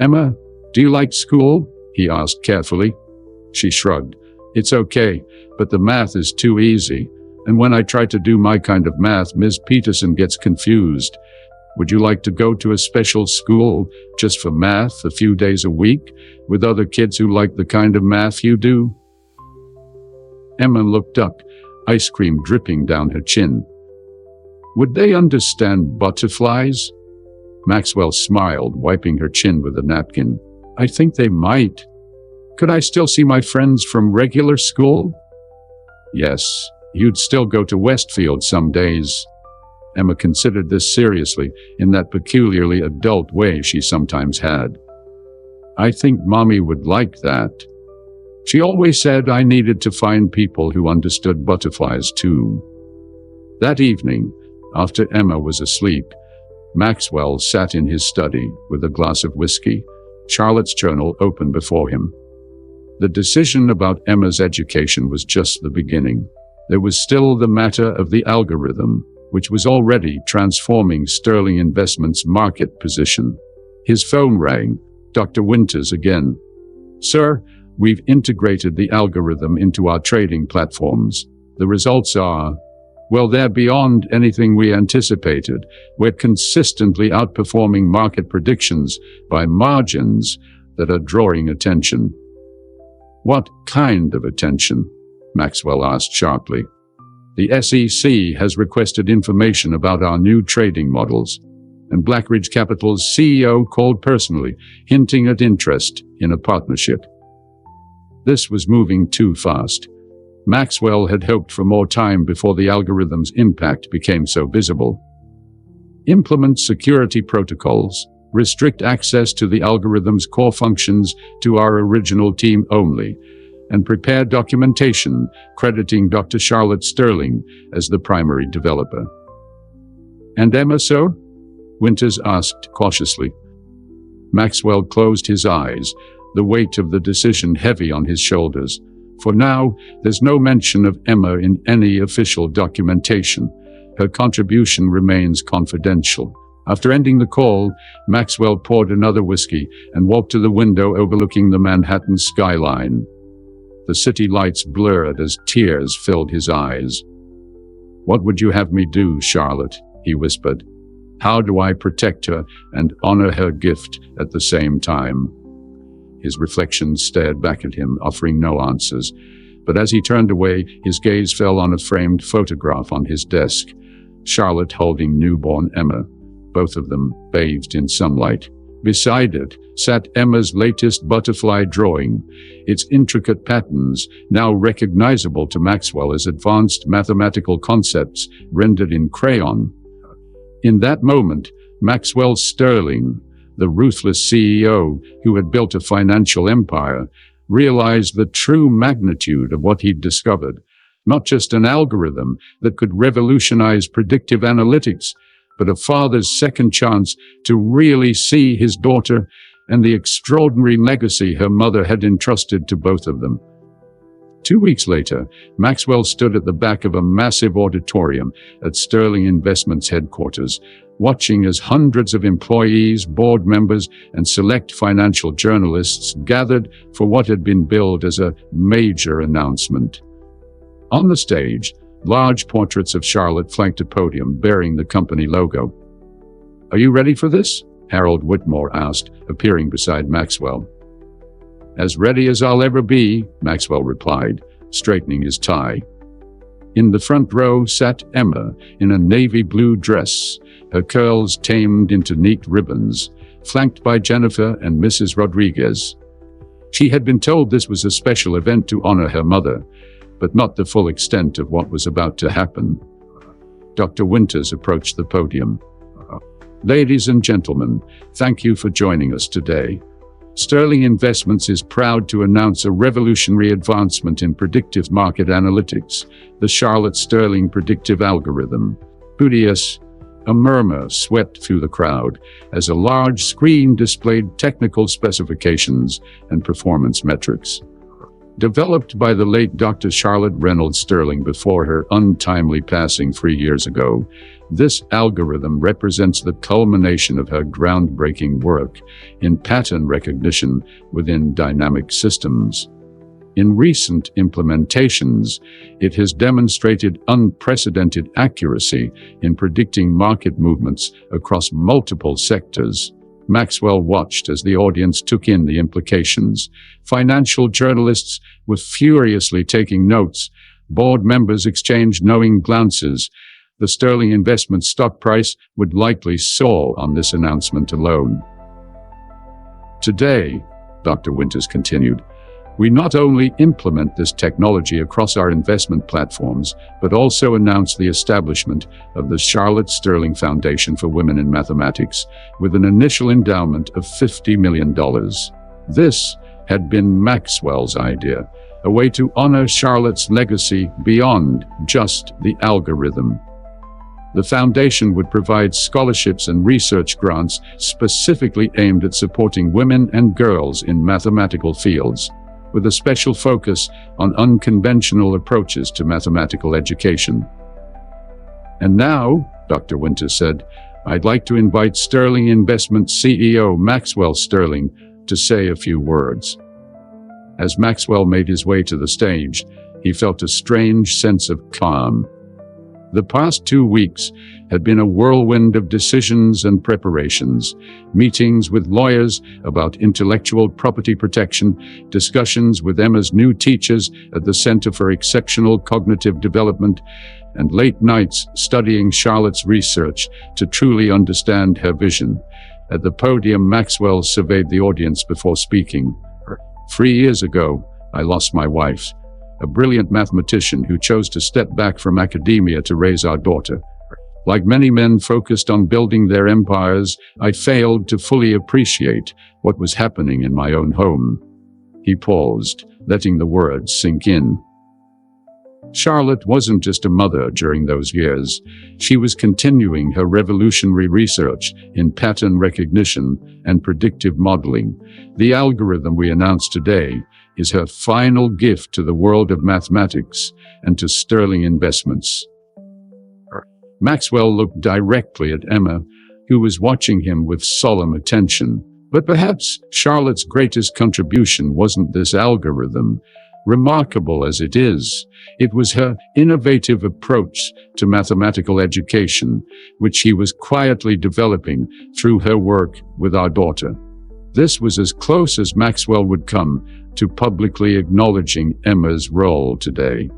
Emma, do you like school? He asked carefully. She shrugged. It's okay, but the math is too easy. And when I try to do my kind of math, Ms. Peterson gets confused. Would you like to go to a special school just for math a few days a week with other kids who like the kind of math you do? Emma looked up, ice cream dripping down her chin. Would they understand butterflies? Maxwell smiled, wiping her chin with a napkin. I think they might. Could I still see my friends from regular school? Yes. You'd still go to Westfield some days. Emma considered this seriously, in that peculiarly adult way she sometimes had. I think Mommy would like that. She always said I needed to find people who understood butterflies too. That evening, after Emma was asleep, Maxwell sat in his study with a glass of whiskey, Charlotte's journal open before him. The decision about Emma's education was just the beginning. There was still the matter of the algorithm, which was already transforming Sterling Investments' market position. His phone rang. Dr. Winters again. Sir, we've integrated the algorithm into our trading platforms. The results are, well, they're beyond anything we anticipated. We're consistently outperforming market predictions by margins that are drawing attention. What kind of attention? Maxwell asked sharply. The SEC has requested information about our new trading models, and Blackridge Capital's CEO called personally, hinting at interest in a partnership. This was moving too fast. Maxwell had hoped for more time before the algorithm's impact became so visible. Implement security protocols, Restrict access to the algorithm's core functions to our original team only. And prepare documentation crediting Dr. Charlotte Sterling as the primary developer." "And Emma, sir?" Winters asked cautiously. Maxwell closed his eyes, the weight of the decision heavy on his shoulders. For now, there's no mention of Emma in any official documentation. Her contribution remains confidential. After ending the call, Maxwell poured another whiskey and walked to the window overlooking the Manhattan skyline. The city lights blurred as tears filled his eyes. "What would you have me do, Charlotte?" he whispered. "How do I protect her and honor her gift at the same time?" His reflection stared back at him, offering no answers. But as he turned away, his gaze fell on a framed photograph on his desk. Charlotte holding newborn Emma, both of them bathed in sunlight. Beside it sat Emma's latest butterfly drawing, its intricate patterns now recognizable to Maxwell as advanced mathematical concepts rendered in crayon. In that moment, Maxwell Sterling, the ruthless CEO who had built a financial empire, realized the true magnitude of what he'd discovered. Not just an algorithm that could revolutionize predictive analytics, but a father's second chance to really see his daughter and the extraordinary legacy her mother had entrusted to both of them. 2 weeks later, Maxwell stood at the back of a massive auditorium at Sterling Investments headquarters, watching as hundreds of employees, board members, and select financial journalists gathered for what had been billed as a major announcement. On the stage, large portraits of Charlotte flanked a podium bearing the company logo. "Are you ready for this?" Harold Whitmore asked, appearing beside Maxwell. "As ready as I'll ever be," Maxwell replied, straightening his tie. In the front row sat Emma in a navy blue dress, her curls tamed into neat ribbons, flanked by Jennifer and Mrs. Rodriguez. She had been told this was a special event to honor her mother, but not the full extent of what was about to happen. Dr. Winters approached the podium. "Ladies and gentlemen, thank you for joining us today. Sterling Investments is proud to announce a revolutionary advancement in predictive market analytics, the Charlotte Sterling predictive algorithm. PUDIUS." A murmur swept through the crowd as a large screen displayed technical specifications and performance metrics. Developed by the late Dr. Charlotte Reynolds Sterling before her untimely passing 3 years ago, this algorithm represents the culmination of her groundbreaking work in pattern recognition within dynamic systems. In recent implementations, it has demonstrated unprecedented accuracy in predicting market movements across multiple sectors. Maxwell watched as the audience took in the implications. Financial journalists were furiously taking notes. Board members exchanged knowing glances. The Sterling Investments stock price would likely soar on this announcement alone. "Today," Dr. Winters continued, "we not only implement this technology across our investment platforms, but also announce the establishment of the Charlotte Sterling Foundation for Women in Mathematics with an initial endowment of $50 million. This had been Maxwell's idea, a way to honor Charlotte's legacy beyond just the algorithm. The foundation would provide scholarships and research grants specifically aimed at supporting women and girls in mathematical fields, with a special focus on unconventional approaches to mathematical education. And now," Dr. Winters said, "I'd like to invite Sterling Investments CEO Maxwell Sterling to say a few words." As Maxwell made his way to the stage, he felt a strange sense of calm. The past 2 weeks had been a whirlwind of decisions and preparations, meetings with lawyers about intellectual property protection, discussions with Emma's new teachers at the Center for Exceptional Cognitive Development, and late nights studying Charlotte's research to truly understand her vision. At the podium, Maxwell surveyed the audience before speaking. 3 years ago, I lost my wife, a brilliant mathematician who chose to step back from academia to raise our daughter. Like many men focused on building their empires, I failed to fully appreciate what was happening in my own home. He paused, letting the words sink in. Charlotte wasn't just a mother during those years. She was continuing her revolutionary research in pattern recognition and predictive modeling. The algorithm we announced today is her final gift to the world of mathematics and to Sterling Investments. Maxwell looked directly at Emma, who was watching him with solemn attention. But perhaps Charlotte's greatest contribution wasn't this algorithm. Remarkable as it is, it was her innovative approach to mathematical education, which she was quietly developing through her work with our daughter. This was as close as Maxwell would come to publicly acknowledging Emma's role today.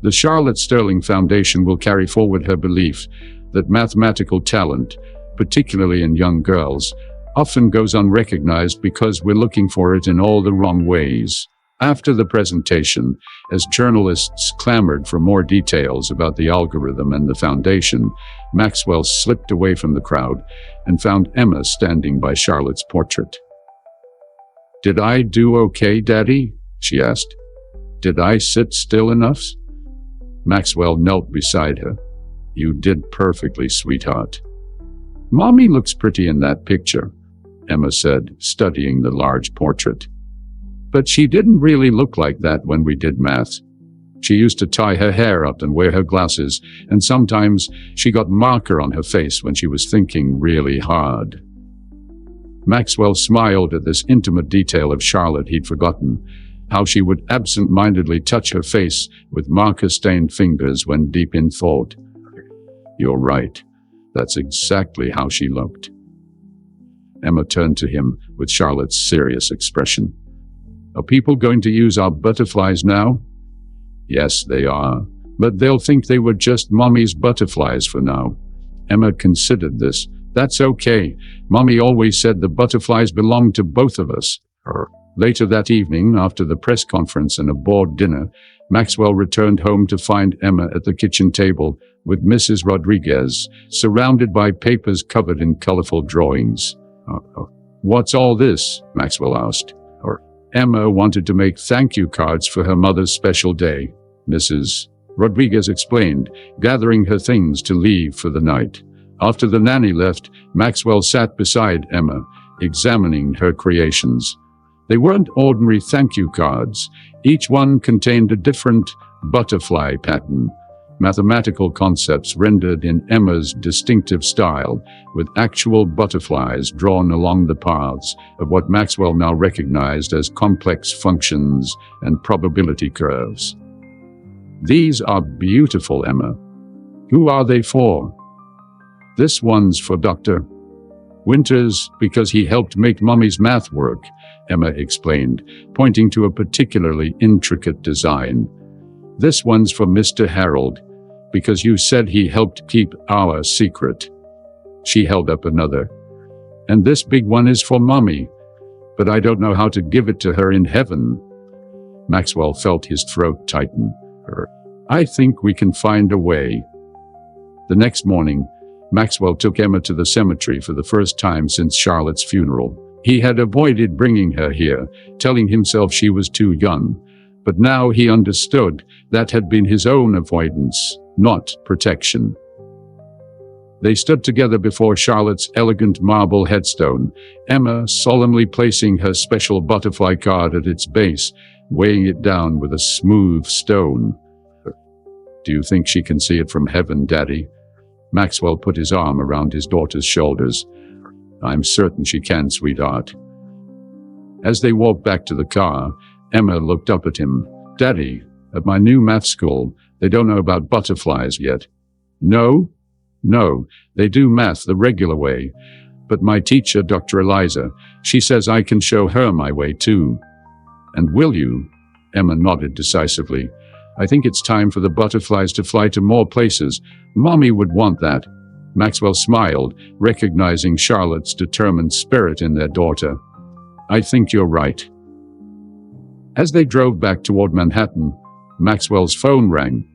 The Charlotte Sterling Foundation will carry forward her belief that mathematical talent, particularly in young girls, often goes unrecognized because we're looking for it in all the wrong ways. After the presentation, as journalists clamored for more details about the algorithm and the foundation, Maxwell slipped away from the crowd and found Emma standing by Charlotte's portrait. "Did I do okay, Daddy?" she asked. "Did I sit still enough?" Maxwell knelt beside her. "You did perfectly, sweetheart." "Mommy looks pretty in that picture," Emma said, studying the large portrait. "But she didn't really look like that when we did math. She used to tie her hair up and wear her glasses, and sometimes she got marker on her face when she was thinking really hard." Maxwell smiled at this intimate detail of Charlotte he'd forgotten, how she would absent-mindedly touch her face with marker-stained fingers when deep in thought. "You're right. That's exactly how she looked." Emma turned to him with Charlotte's serious expression. "Are people going to use our butterflies now?" "Yes, they are. But they'll think they were just Mommy's butterflies for now." Emma considered this. "That's okay. Mommy always said the butterflies belonged to both of us." Later that evening, after the press conference and a board dinner, Maxwell returned home to find Emma at the kitchen table with Mrs. Rodriguez, surrounded by papers covered in colorful drawings. "What's all this?" Maxwell asked. "Emma wanted to make thank you cards for her mother's special day," Mrs. Rodriguez explained, gathering her things to leave for the night. After the nanny left, Maxwell sat beside Emma, examining her creations. They weren't ordinary thank you cards. Each one contained a different butterfly pattern, mathematical concepts rendered in Emma's distinctive style, with actual butterflies drawn along the paths of what Maxwell now recognized as complex functions and probability curves. "These are beautiful, Emma. Who are they for?" "This one's for Dr. Winters, because he helped make Mommy's math work," Emma explained, pointing to a particularly intricate design. "This one's for Mr. Harold, because you said he helped keep our secret." She held up another. "And this big one is for Mommy, but I don't know how to give it to her in heaven." Maxwell felt his throat tighten. "I think we can find a way." The next morning, Maxwell took Emma to the cemetery for the first time since Charlotte's funeral. He had avoided bringing her here, telling himself she was too young. But now he understood that had been his own avoidance, not protection. They stood together before Charlotte's elegant marble headstone, Emma solemnly placing her special butterfly card at its base, weighing it down with a smooth stone. "Do you think she can see it from heaven, Daddy?" Maxwell put his arm around his daughter's shoulders. "I'm certain she can, sweetheart." As they walked back to the car, Emma looked up at him. "Daddy, at my new math school, they don't know about butterflies yet." "No? No, they do math the regular way. But my teacher, Dr. Eliza, she says I can show her my way too." "And will you?" Emma nodded decisively. "I think it's time for the butterflies to fly to more places. Mommy would want that." Maxwell smiled, recognizing Charlotte's determined spirit in their daughter. "I think you're right." As they drove back toward Manhattan, Maxwell's phone rang.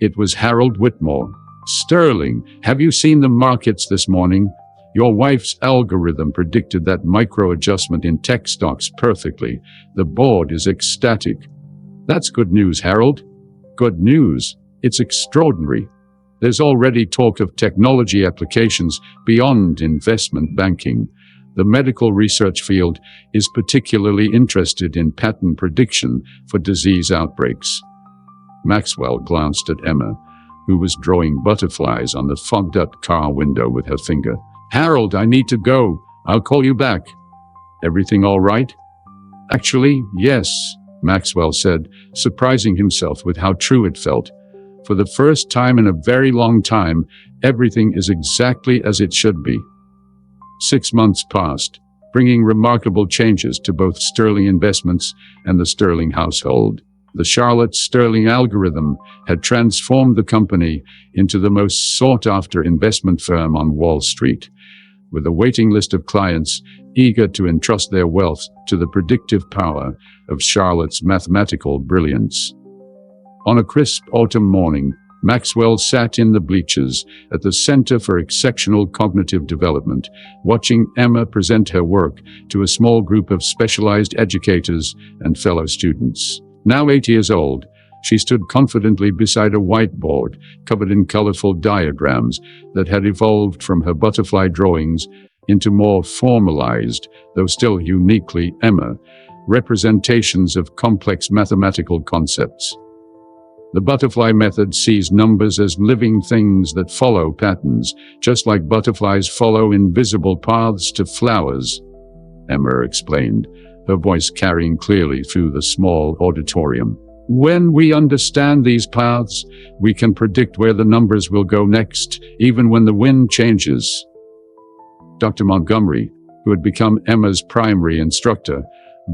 It was Harold Whitmore. Sterling, have you seen the markets this morning? Your wife's algorithm predicted that micro-adjustment in tech stocks perfectly. The board is ecstatic. That's good news, Harold. Good news. It's extraordinary. There's already talk of technology applications beyond investment banking. The medical research field is particularly interested in pattern prediction for disease outbreaks. Maxwell glanced at Emma, who was drawing butterflies on the fogged-up car window with her finger. Harold, I need to go. I'll call you back. Everything all right? Actually, yes, Maxwell said, surprising himself with how true it felt. For the first time in a very long time, everything is exactly as it should be. 6 months passed, bringing remarkable changes to both Sterling Investments and the Sterling household. The Charlotte Sterling algorithm had transformed the company into the most sought-after investment firm on Wall Street, with a waiting list of clients eager to entrust their wealth to the predictive power of Charlotte's mathematical brilliance. On a crisp autumn morning, Maxwell sat in the bleachers at the Center for Exceptional Cognitive Development, watching Emma present her work to a small group of specialized educators and fellow students. Now 8 years old, she stood confidently beside a whiteboard covered in colorful diagrams that had evolved from her butterfly drawings into more formalized, though still uniquely Emma, representations of complex mathematical concepts. The butterfly method sees numbers as living things that follow patterns, just like butterflies follow invisible paths to flowers, Emma explained, her voice carrying clearly through the small auditorium. When we understand these paths, we can predict where the numbers will go next, even when the wind changes. Dr. Montgomery, who had become Emma's primary instructor,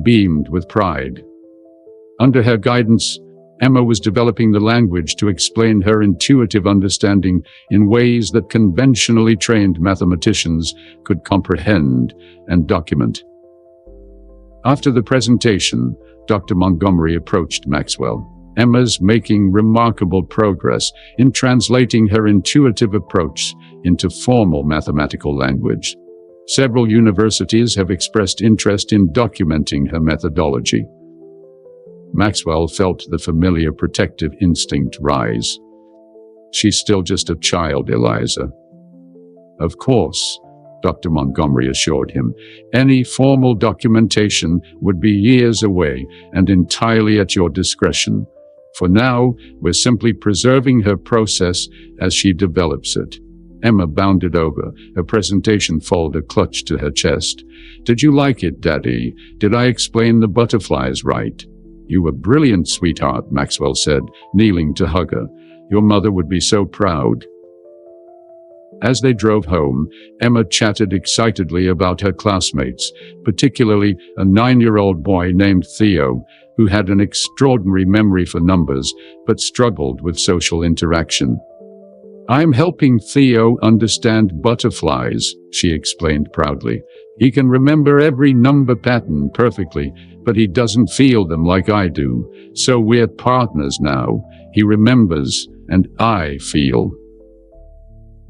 beamed with pride. Under her guidance, Emma was developing the language to explain her intuitive understanding in ways that conventionally trained mathematicians could comprehend and document. After the presentation, Dr. Montgomery approached Maxwell. Emma's making remarkable progress in translating her intuitive approach into formal mathematical language. Several universities have expressed interest in documenting her methodology. Maxwell felt the familiar protective instinct rise. She's still just a child, Eliza. Of course, Dr. Montgomery assured him. Any formal documentation would be years away and entirely at your discretion. For now, we're simply preserving her process as she develops it. Emma bounded over, her presentation folder clutched to her chest. Did you like it, Daddy? Did I explain the butterflies right? You were brilliant, sweetheart, Maxwell said, kneeling to hug her. Your mother would be so proud. As they drove home, Emma chatted excitedly about her classmates, particularly a 9-year-old boy named Theo, who had an extraordinary memory for numbers, but struggled with social interaction. I'm helping Theo understand butterflies, she explained proudly. He can remember every number pattern perfectly, but he doesn't feel them like I do. So we're partners now. He remembers, and I feel.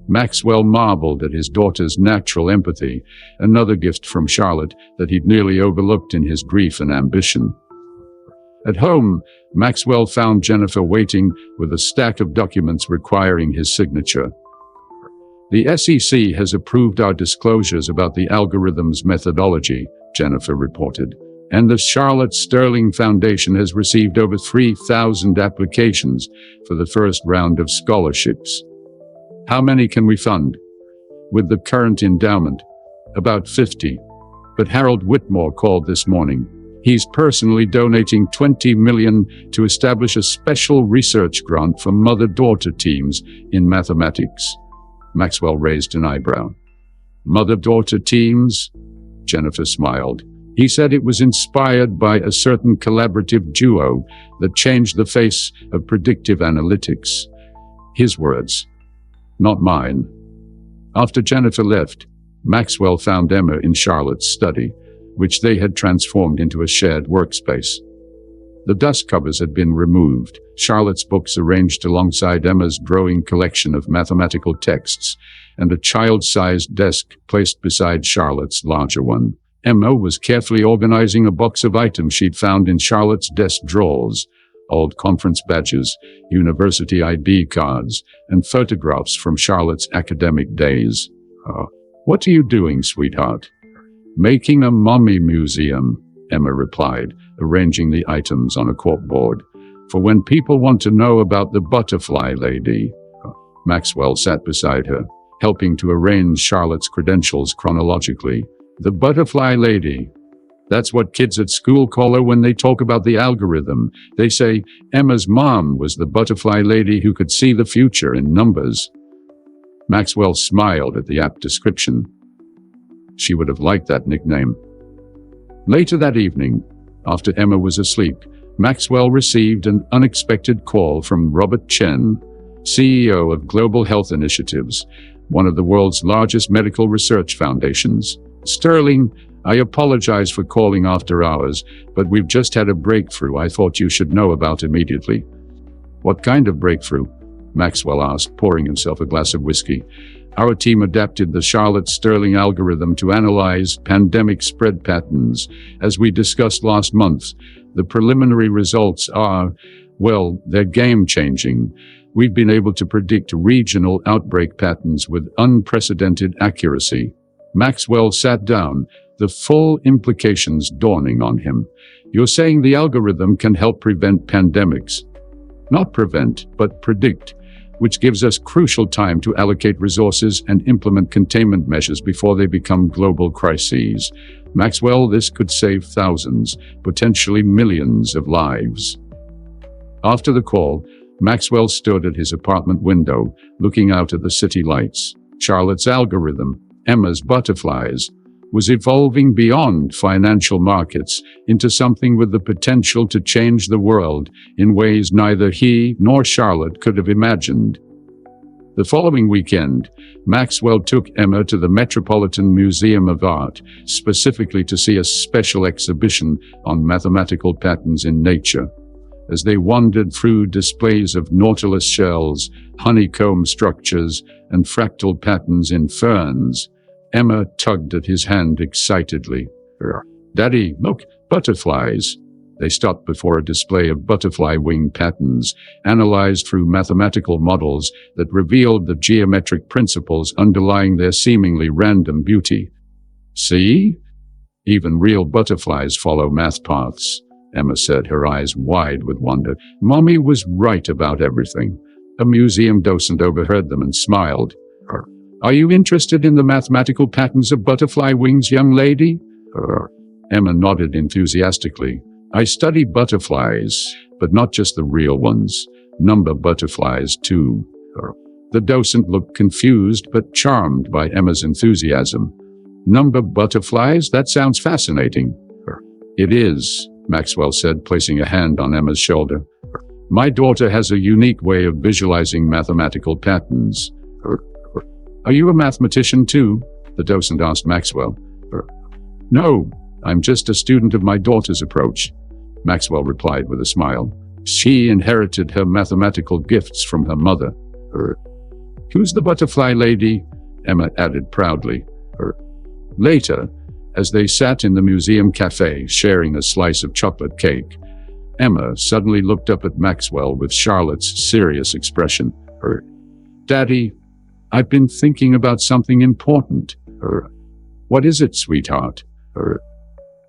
Maxwell marveled at his daughter's natural empathy, another gift from Charlotte that he'd nearly overlooked in his grief and ambition. At home, Maxwell found Jennifer waiting with a stack of documents requiring his signature. The SEC has approved our disclosures about the algorithm's methodology, Jennifer reported, and the Charlotte Sterling Foundation has received over 3,000 applications for the first round of scholarships. How many can we fund? With the current endowment, about 50. But Harold Whitmore called this morning. He's personally donating $20 million to establish a special research grant for mother-daughter teams in mathematics. Maxwell raised an eyebrow. Mother-daughter teams? Jennifer smiled. He said it was inspired by a certain collaborative duo that changed the face of predictive analytics. His words, not mine. After Jennifer left, Maxwell found Emma in Charlotte's study, which they had transformed into a shared workspace. The dust covers had been removed, Charlotte's books arranged alongside Emma's growing collection of mathematical texts, and a child-sized desk placed beside Charlotte's larger one. Emma was carefully organizing a box of items she'd found in Charlotte's desk drawers: old conference badges, university ID cards, and photographs from Charlotte's academic days. "What are you doing, sweetheart?" "Making a mummy museum," Emma replied, arranging the items on a corkboard. "For when people want to know about the butterfly lady." Maxwell sat beside her, helping to arrange Charlotte's credentials chronologically. "The butterfly lady. That's what kids at school call her when they talk about the algorithm. They say Emma's mom was the butterfly lady who could see the future in numbers." Maxwell smiled at the apt description. She would have liked that nickname. Later that evening, after Emma was asleep, Maxwell received an unexpected call from Robert Chen, CEO of Global Health Initiatives, one of the world's largest medical research foundations. "Sterling, I apologize for calling after hours, but we've just had a breakthrough I thought you should know about immediately." "What kind of breakthrough?" Maxwell asked, pouring himself a glass of whiskey. "Our team adapted the Charlotte Sterling algorithm to analyze pandemic spread patterns. As we discussed last month, the preliminary results are, well, they're game-changing. We've been able to predict regional outbreak patterns with unprecedented accuracy." Maxwell sat down, the full implications dawning on him. "You're saying the algorithm can help prevent pandemics?" "Not prevent, but predict, which gives us crucial time to allocate resources and implement containment measures before they become global crises. Maxwell, this could save thousands, potentially millions of lives." After the call, Maxwell stood at his apartment window, looking out at the city lights. Charlotte's algorithm, Emma's butterflies, was evolving beyond financial markets into something with the potential to change the world in ways neither he nor Charlotte could have imagined. The following weekend, Maxwell took Emma to the Metropolitan Museum of Art, specifically to see a special exhibition on mathematical patterns in nature. As they wandered through displays of nautilus shells, honeycomb structures, and fractal patterns in ferns, Emma tugged at his hand excitedly. "Daddy, look, butterflies." They stopped before a display of butterfly wing patterns, analyzed through mathematical models that revealed the geometric principles underlying their seemingly random beauty. "See? Even real butterflies follow math paths," Emma said, her eyes wide with wonder. "Mommy was right about everything." A museum docent overheard them and smiled. "Are you interested in the mathematical patterns of butterfly wings, young lady?" Emma nodded enthusiastically. "I study butterflies, but not just the real ones. Number butterflies, too." The docent looked confused but charmed by Emma's enthusiasm. "Number butterflies? That sounds fascinating." "It is," Maxwell said, placing a hand on Emma's shoulder. "My daughter has a unique way of visualizing mathematical patterns." "Are you a mathematician too?" the docent asked Maxwell. "No, I'm just a student of my daughter's approach," Maxwell replied with a smile. "She inherited her mathematical gifts from her mother." "Who's the butterfly lady?" Emma added proudly. Later, as they sat in the museum cafe sharing a slice of chocolate cake, Emma suddenly looked up at Maxwell with Charlotte's serious expression. "Daddy, I've been thinking about something important." "What is it, sweetheart?"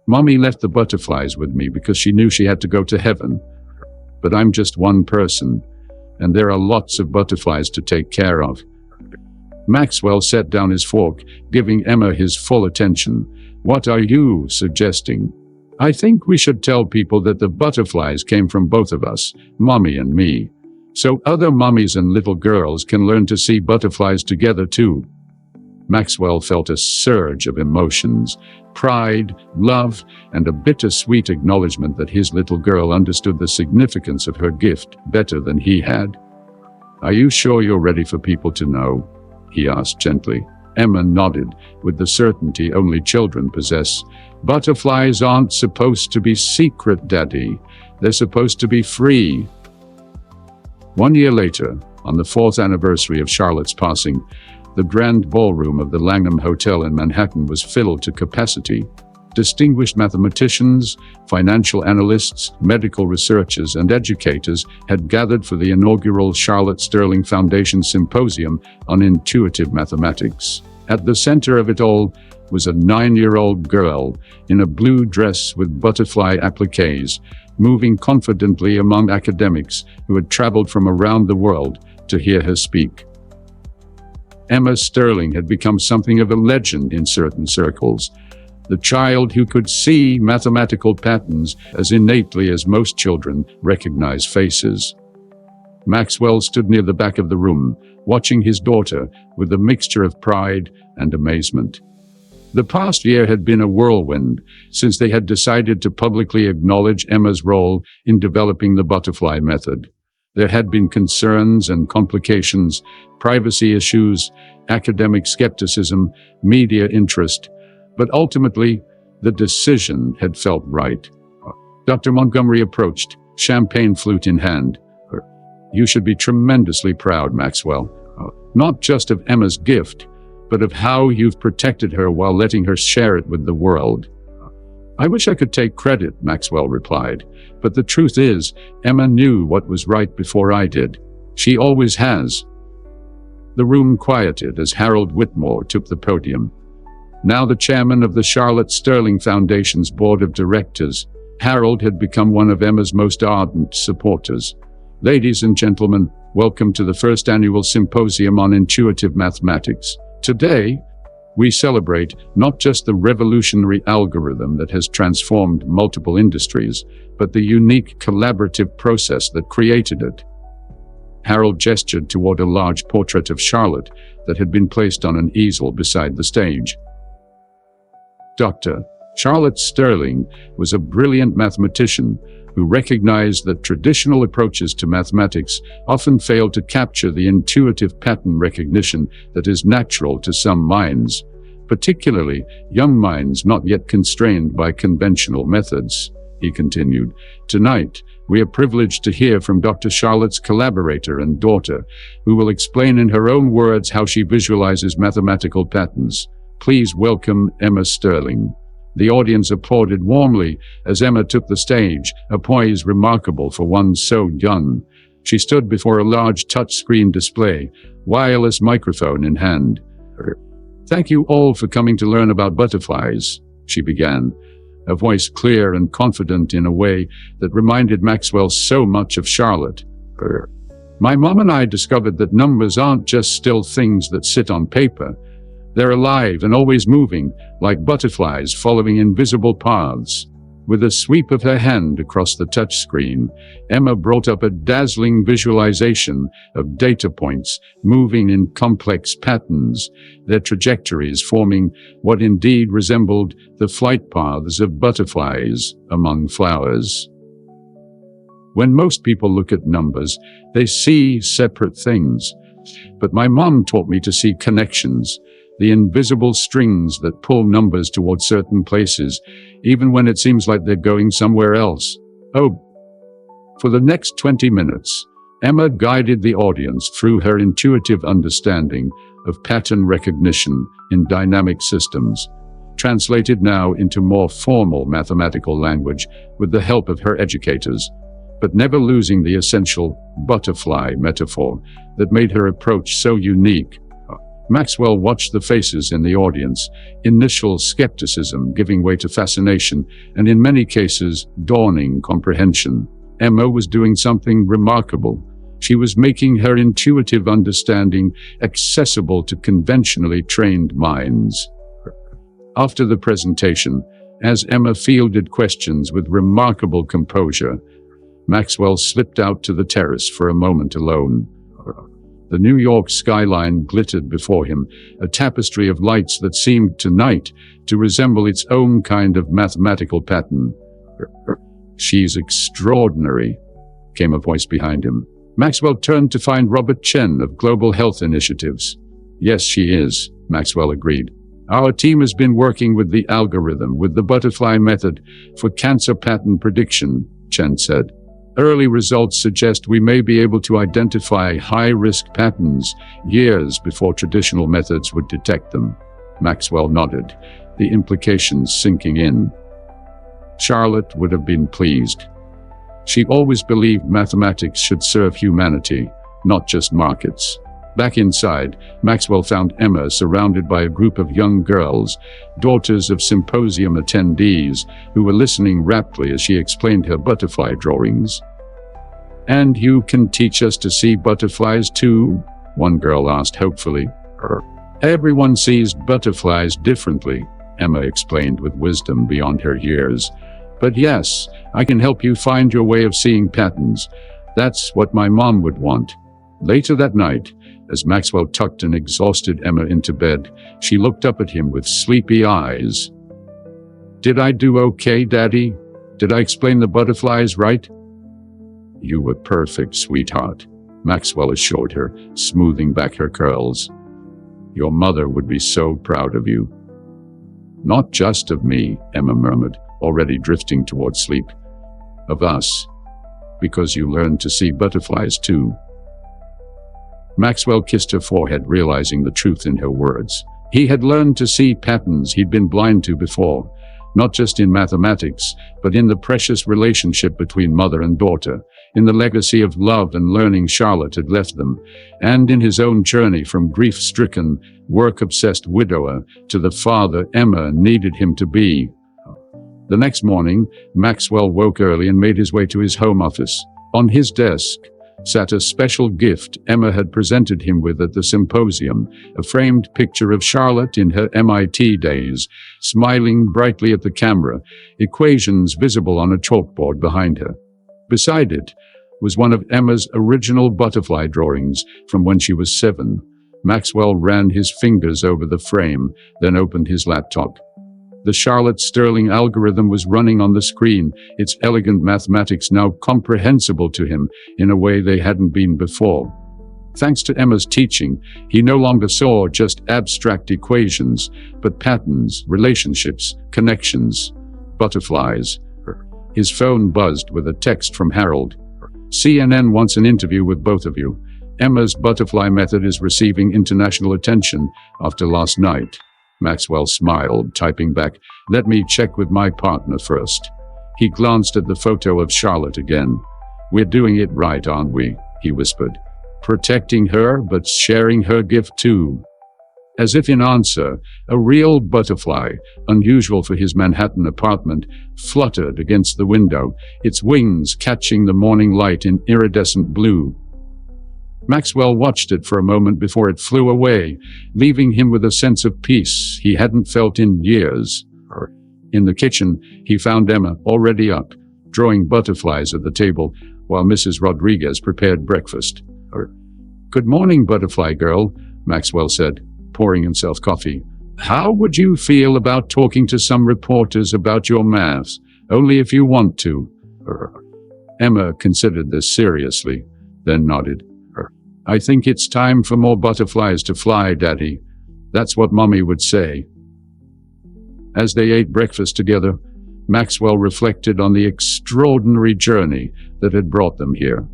"Mommy left the butterflies with me because she knew she had to go to heaven. But I'm just one person, and there are lots of butterflies to take care of." Maxwell set down his fork, giving Emma his full attention. "What are you suggesting?" "I think we should tell people that the butterflies came from both of us, Mommy and me, so other mummies and little girls can learn to see butterflies together too." Maxwell felt a surge of emotions, pride, love, and a bittersweet acknowledgement that his little girl understood the significance of her gift better than he had. "Are you sure you're ready for people to know?" he asked gently. Emma nodded, with the certainty only children possess. Butterflies aren't supposed to be secret, Daddy. They're supposed to be free. 1 year later, on the 4th anniversary of Charlotte's passing, the grand ballroom of the Langham Hotel in Manhattan was filled to capacity. Distinguished mathematicians, financial analysts, medical researchers, and educators had gathered for the inaugural Charlotte Sterling Foundation Symposium on Intuitive Mathematics. At the center of it all was a 9-year-old girl in a blue dress with butterfly appliques, moving confidently among academics who had traveled from around the world to hear her speak. Emma Sterling had become something of a legend in certain circles. The child who could see mathematical patterns as innately as most children recognize faces. Maxwell stood near the back of the room, watching his daughter with a mixture of pride and amazement. The past year had been a whirlwind since they had decided to publicly acknowledge Emma's role in developing the butterfly method. There had been concerns and complications, privacy issues, academic skepticism, media interest, but ultimately, the decision had felt right. Dr. Montgomery approached, champagne flute in hand. You should be tremendously proud, Maxwell, not just of Emma's gift, but of how you've protected her while letting her share it with the world. I wish I could take credit, Maxwell replied, but the truth is, Emma knew what was right before I did. She always has. The room quieted as Harold Whitmore took the podium. Now the chairman of the Charlotte Sterling Foundation's board of directors, Harold had become one of Emma's most ardent supporters. Ladies and gentlemen, welcome to the first annual Symposium on Intuitive Mathematics. Today, we celebrate not just the revolutionary algorithm that has transformed multiple industries, but the unique collaborative process that created it. Harold gestured toward a large portrait of Charlotte that had been placed on an easel beside the stage. Dr. Charlotte Sterling was a brilliant mathematician who recognized that traditional approaches to mathematics often fail to capture the intuitive pattern recognition that is natural to some minds, particularly young minds not yet constrained by conventional methods. He continued, "Tonight, we are privileged to hear from Dr. Charlotte's collaborator and daughter, who will explain in her own words how she visualizes mathematical patterns. Please welcome Emma Sterling." The audience applauded warmly as Emma took the stage, a poise remarkable for one so young. She stood before a large touchscreen display, wireless microphone in hand. "Thank you all for coming to learn about butterflies," she began, her voice clear and confident in a way that reminded Maxwell so much of Charlotte. "My mom and I discovered that numbers aren't just still things that sit on paper. They're alive and always moving, like butterflies following invisible paths." With a sweep of her hand across the touchscreen, Emma brought up a dazzling visualization of data points moving in complex patterns, their trajectories forming what indeed resembled the flight paths of butterflies among flowers. When most people look at numbers, they see separate things. But my mom taught me to see connections, the invisible strings that pull numbers toward certain places, even when it seems like they're going somewhere else. For the next 20 minutes, Emma guided the audience through her intuitive understanding of pattern recognition in dynamic systems, translated now into more formal mathematical language with the help of her educators, but never losing the essential butterfly metaphor that made her approach so unique. Maxwell watched the faces in the audience, initial skepticism giving way to fascination, and in many cases, dawning comprehension. Emma was doing something remarkable. She was making her intuitive understanding accessible to conventionally trained minds. After the presentation, as Emma fielded questions with remarkable composure, Maxwell slipped out to the terrace for a moment alone. The New York skyline glittered before him, a tapestry of lights that seemed tonight to resemble its own kind of mathematical pattern. "She's extraordinary," came a voice behind him. Maxwell turned to find Robert Chen of Global Health Initiatives. "Yes, she is," Maxwell agreed. Our team has been working with the algorithm, with the butterfly method, for cancer pattern prediction, Chen said. Early results suggest we may be able to identify high-risk patterns years before traditional methods would detect them. Maxwell nodded, the implications sinking in. Charlotte would have been pleased. She always believed mathematics should serve humanity, not just markets. Back inside, Maxwell found Emma surrounded by a group of young girls, daughters of symposium attendees, who were listening raptly as she explained her butterfly drawings. "And you can teach us to see butterflies too?" one girl asked hopefully. "Everyone sees butterflies differently," Emma explained with wisdom beyond her years. "But yes, I can help you find your way of seeing patterns. That's what my mom would want." Later that night, as Maxwell tucked an exhausted Emma into bed, she looked up at him with sleepy eyes. "Did I do okay, Daddy? Did I explain the butterflies right?" "You were perfect, sweetheart," Maxwell assured her, smoothing back her curls. "Your mother would be so proud of you." "Not just of me," Emma murmured, already drifting toward sleep. "Of us. Because you learned to see butterflies too." Maxwell kissed her forehead, realizing the truth in her words. He had learned to see patterns he'd been blind to before, not just in mathematics, but in the precious relationship between mother and daughter, in the legacy of love and learning Charlotte had left them, and in his own journey from grief-stricken, work-obsessed widower to the father Emma needed him to be. The next morning, Maxwell woke early and made his way to his home office. On his desk sat a special gift Emma had presented him with at the symposium, a framed picture of Charlotte in her MIT days, smiling brightly at the camera, equations visible on a chalkboard behind her. Beside it was one of Emma's original butterfly drawings from when she was 7. Maxwell ran his fingers over the frame, then opened his laptop. The Maxwell Sterling algorithm was running on the screen, its elegant mathematics now comprehensible to him in a way they hadn't been before. Thanks to Emma's teaching, he no longer saw just abstract equations, but patterns, relationships, connections, butterflies. His phone buzzed with a text from Harold. "CNN wants an interview with both of you. Emma's butterfly method is receiving international attention after last night." Maxwell smiled, typing back, "Let me check with my partner first." He glanced at the photo of Charlotte again. "We're doing it right, aren't we?" he whispered. "Protecting her, but sharing her gift too." As if in answer, a real butterfly, unusual for his Manhattan apartment, fluttered against the window, its wings catching the morning light in iridescent blue. Maxwell watched it for a moment before it flew away, leaving him with a sense of peace he hadn't felt in years. In the kitchen, he found Emma already up, drawing butterflies at the table, while Mrs. Rodriguez prepared breakfast. "Good morning, butterfly girl," Maxwell said, pouring himself coffee. "How would you feel about talking to some reporters about your maths? Only if you want to." Emma considered this seriously, then nodded. "I think it's time for more butterflies to fly, Daddy. That's what Mommy would say." As they ate breakfast together, Maxwell reflected on the extraordinary journey that had brought them here.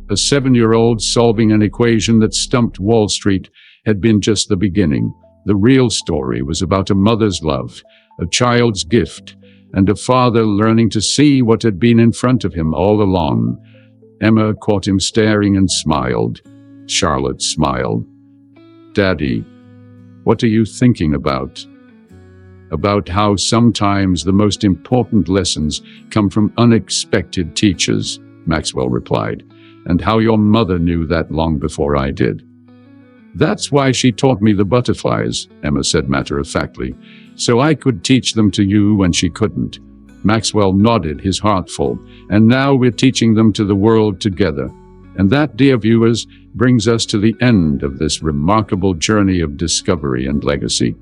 A 7-year-old solving an equation that stumped Wall Street had been just the beginning. The real story was about a mother's love, a child's gift, and a father learning to see what had been in front of him all along. Emma caught him staring and smiled. Charlotte smiled. "Daddy, what are you thinking about?" "About how sometimes the most important lessons come from unexpected teachers," Maxwell replied, "and how your mother knew that long before I did." "That's why she taught me the butterflies," Emma said matter-of-factly, "so I could teach them to you when she couldn't." Maxwell nodded, his heart full. "And now we're teaching them to the world together. And that, dear viewers, brings us to the end of this remarkable journey of discovery and legacy.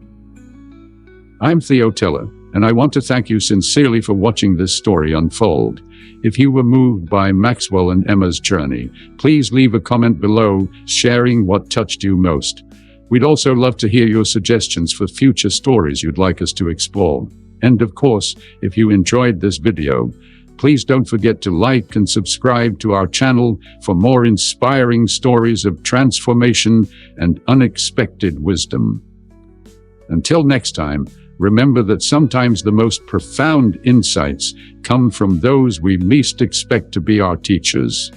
I'm Theo Teller, and I want to thank you sincerely for watching this story unfold. If you were moved by Maxwell and Emma's journey, please leave a comment below sharing what touched you most. We'd also love to hear your suggestions for future stories you'd like us to explore. And of course, if you enjoyed this video, please don't forget to like and subscribe to our channel for more inspiring stories of transformation and unexpected wisdom. Until next time, remember that sometimes the most profound insights come from those we least expect to be our teachers.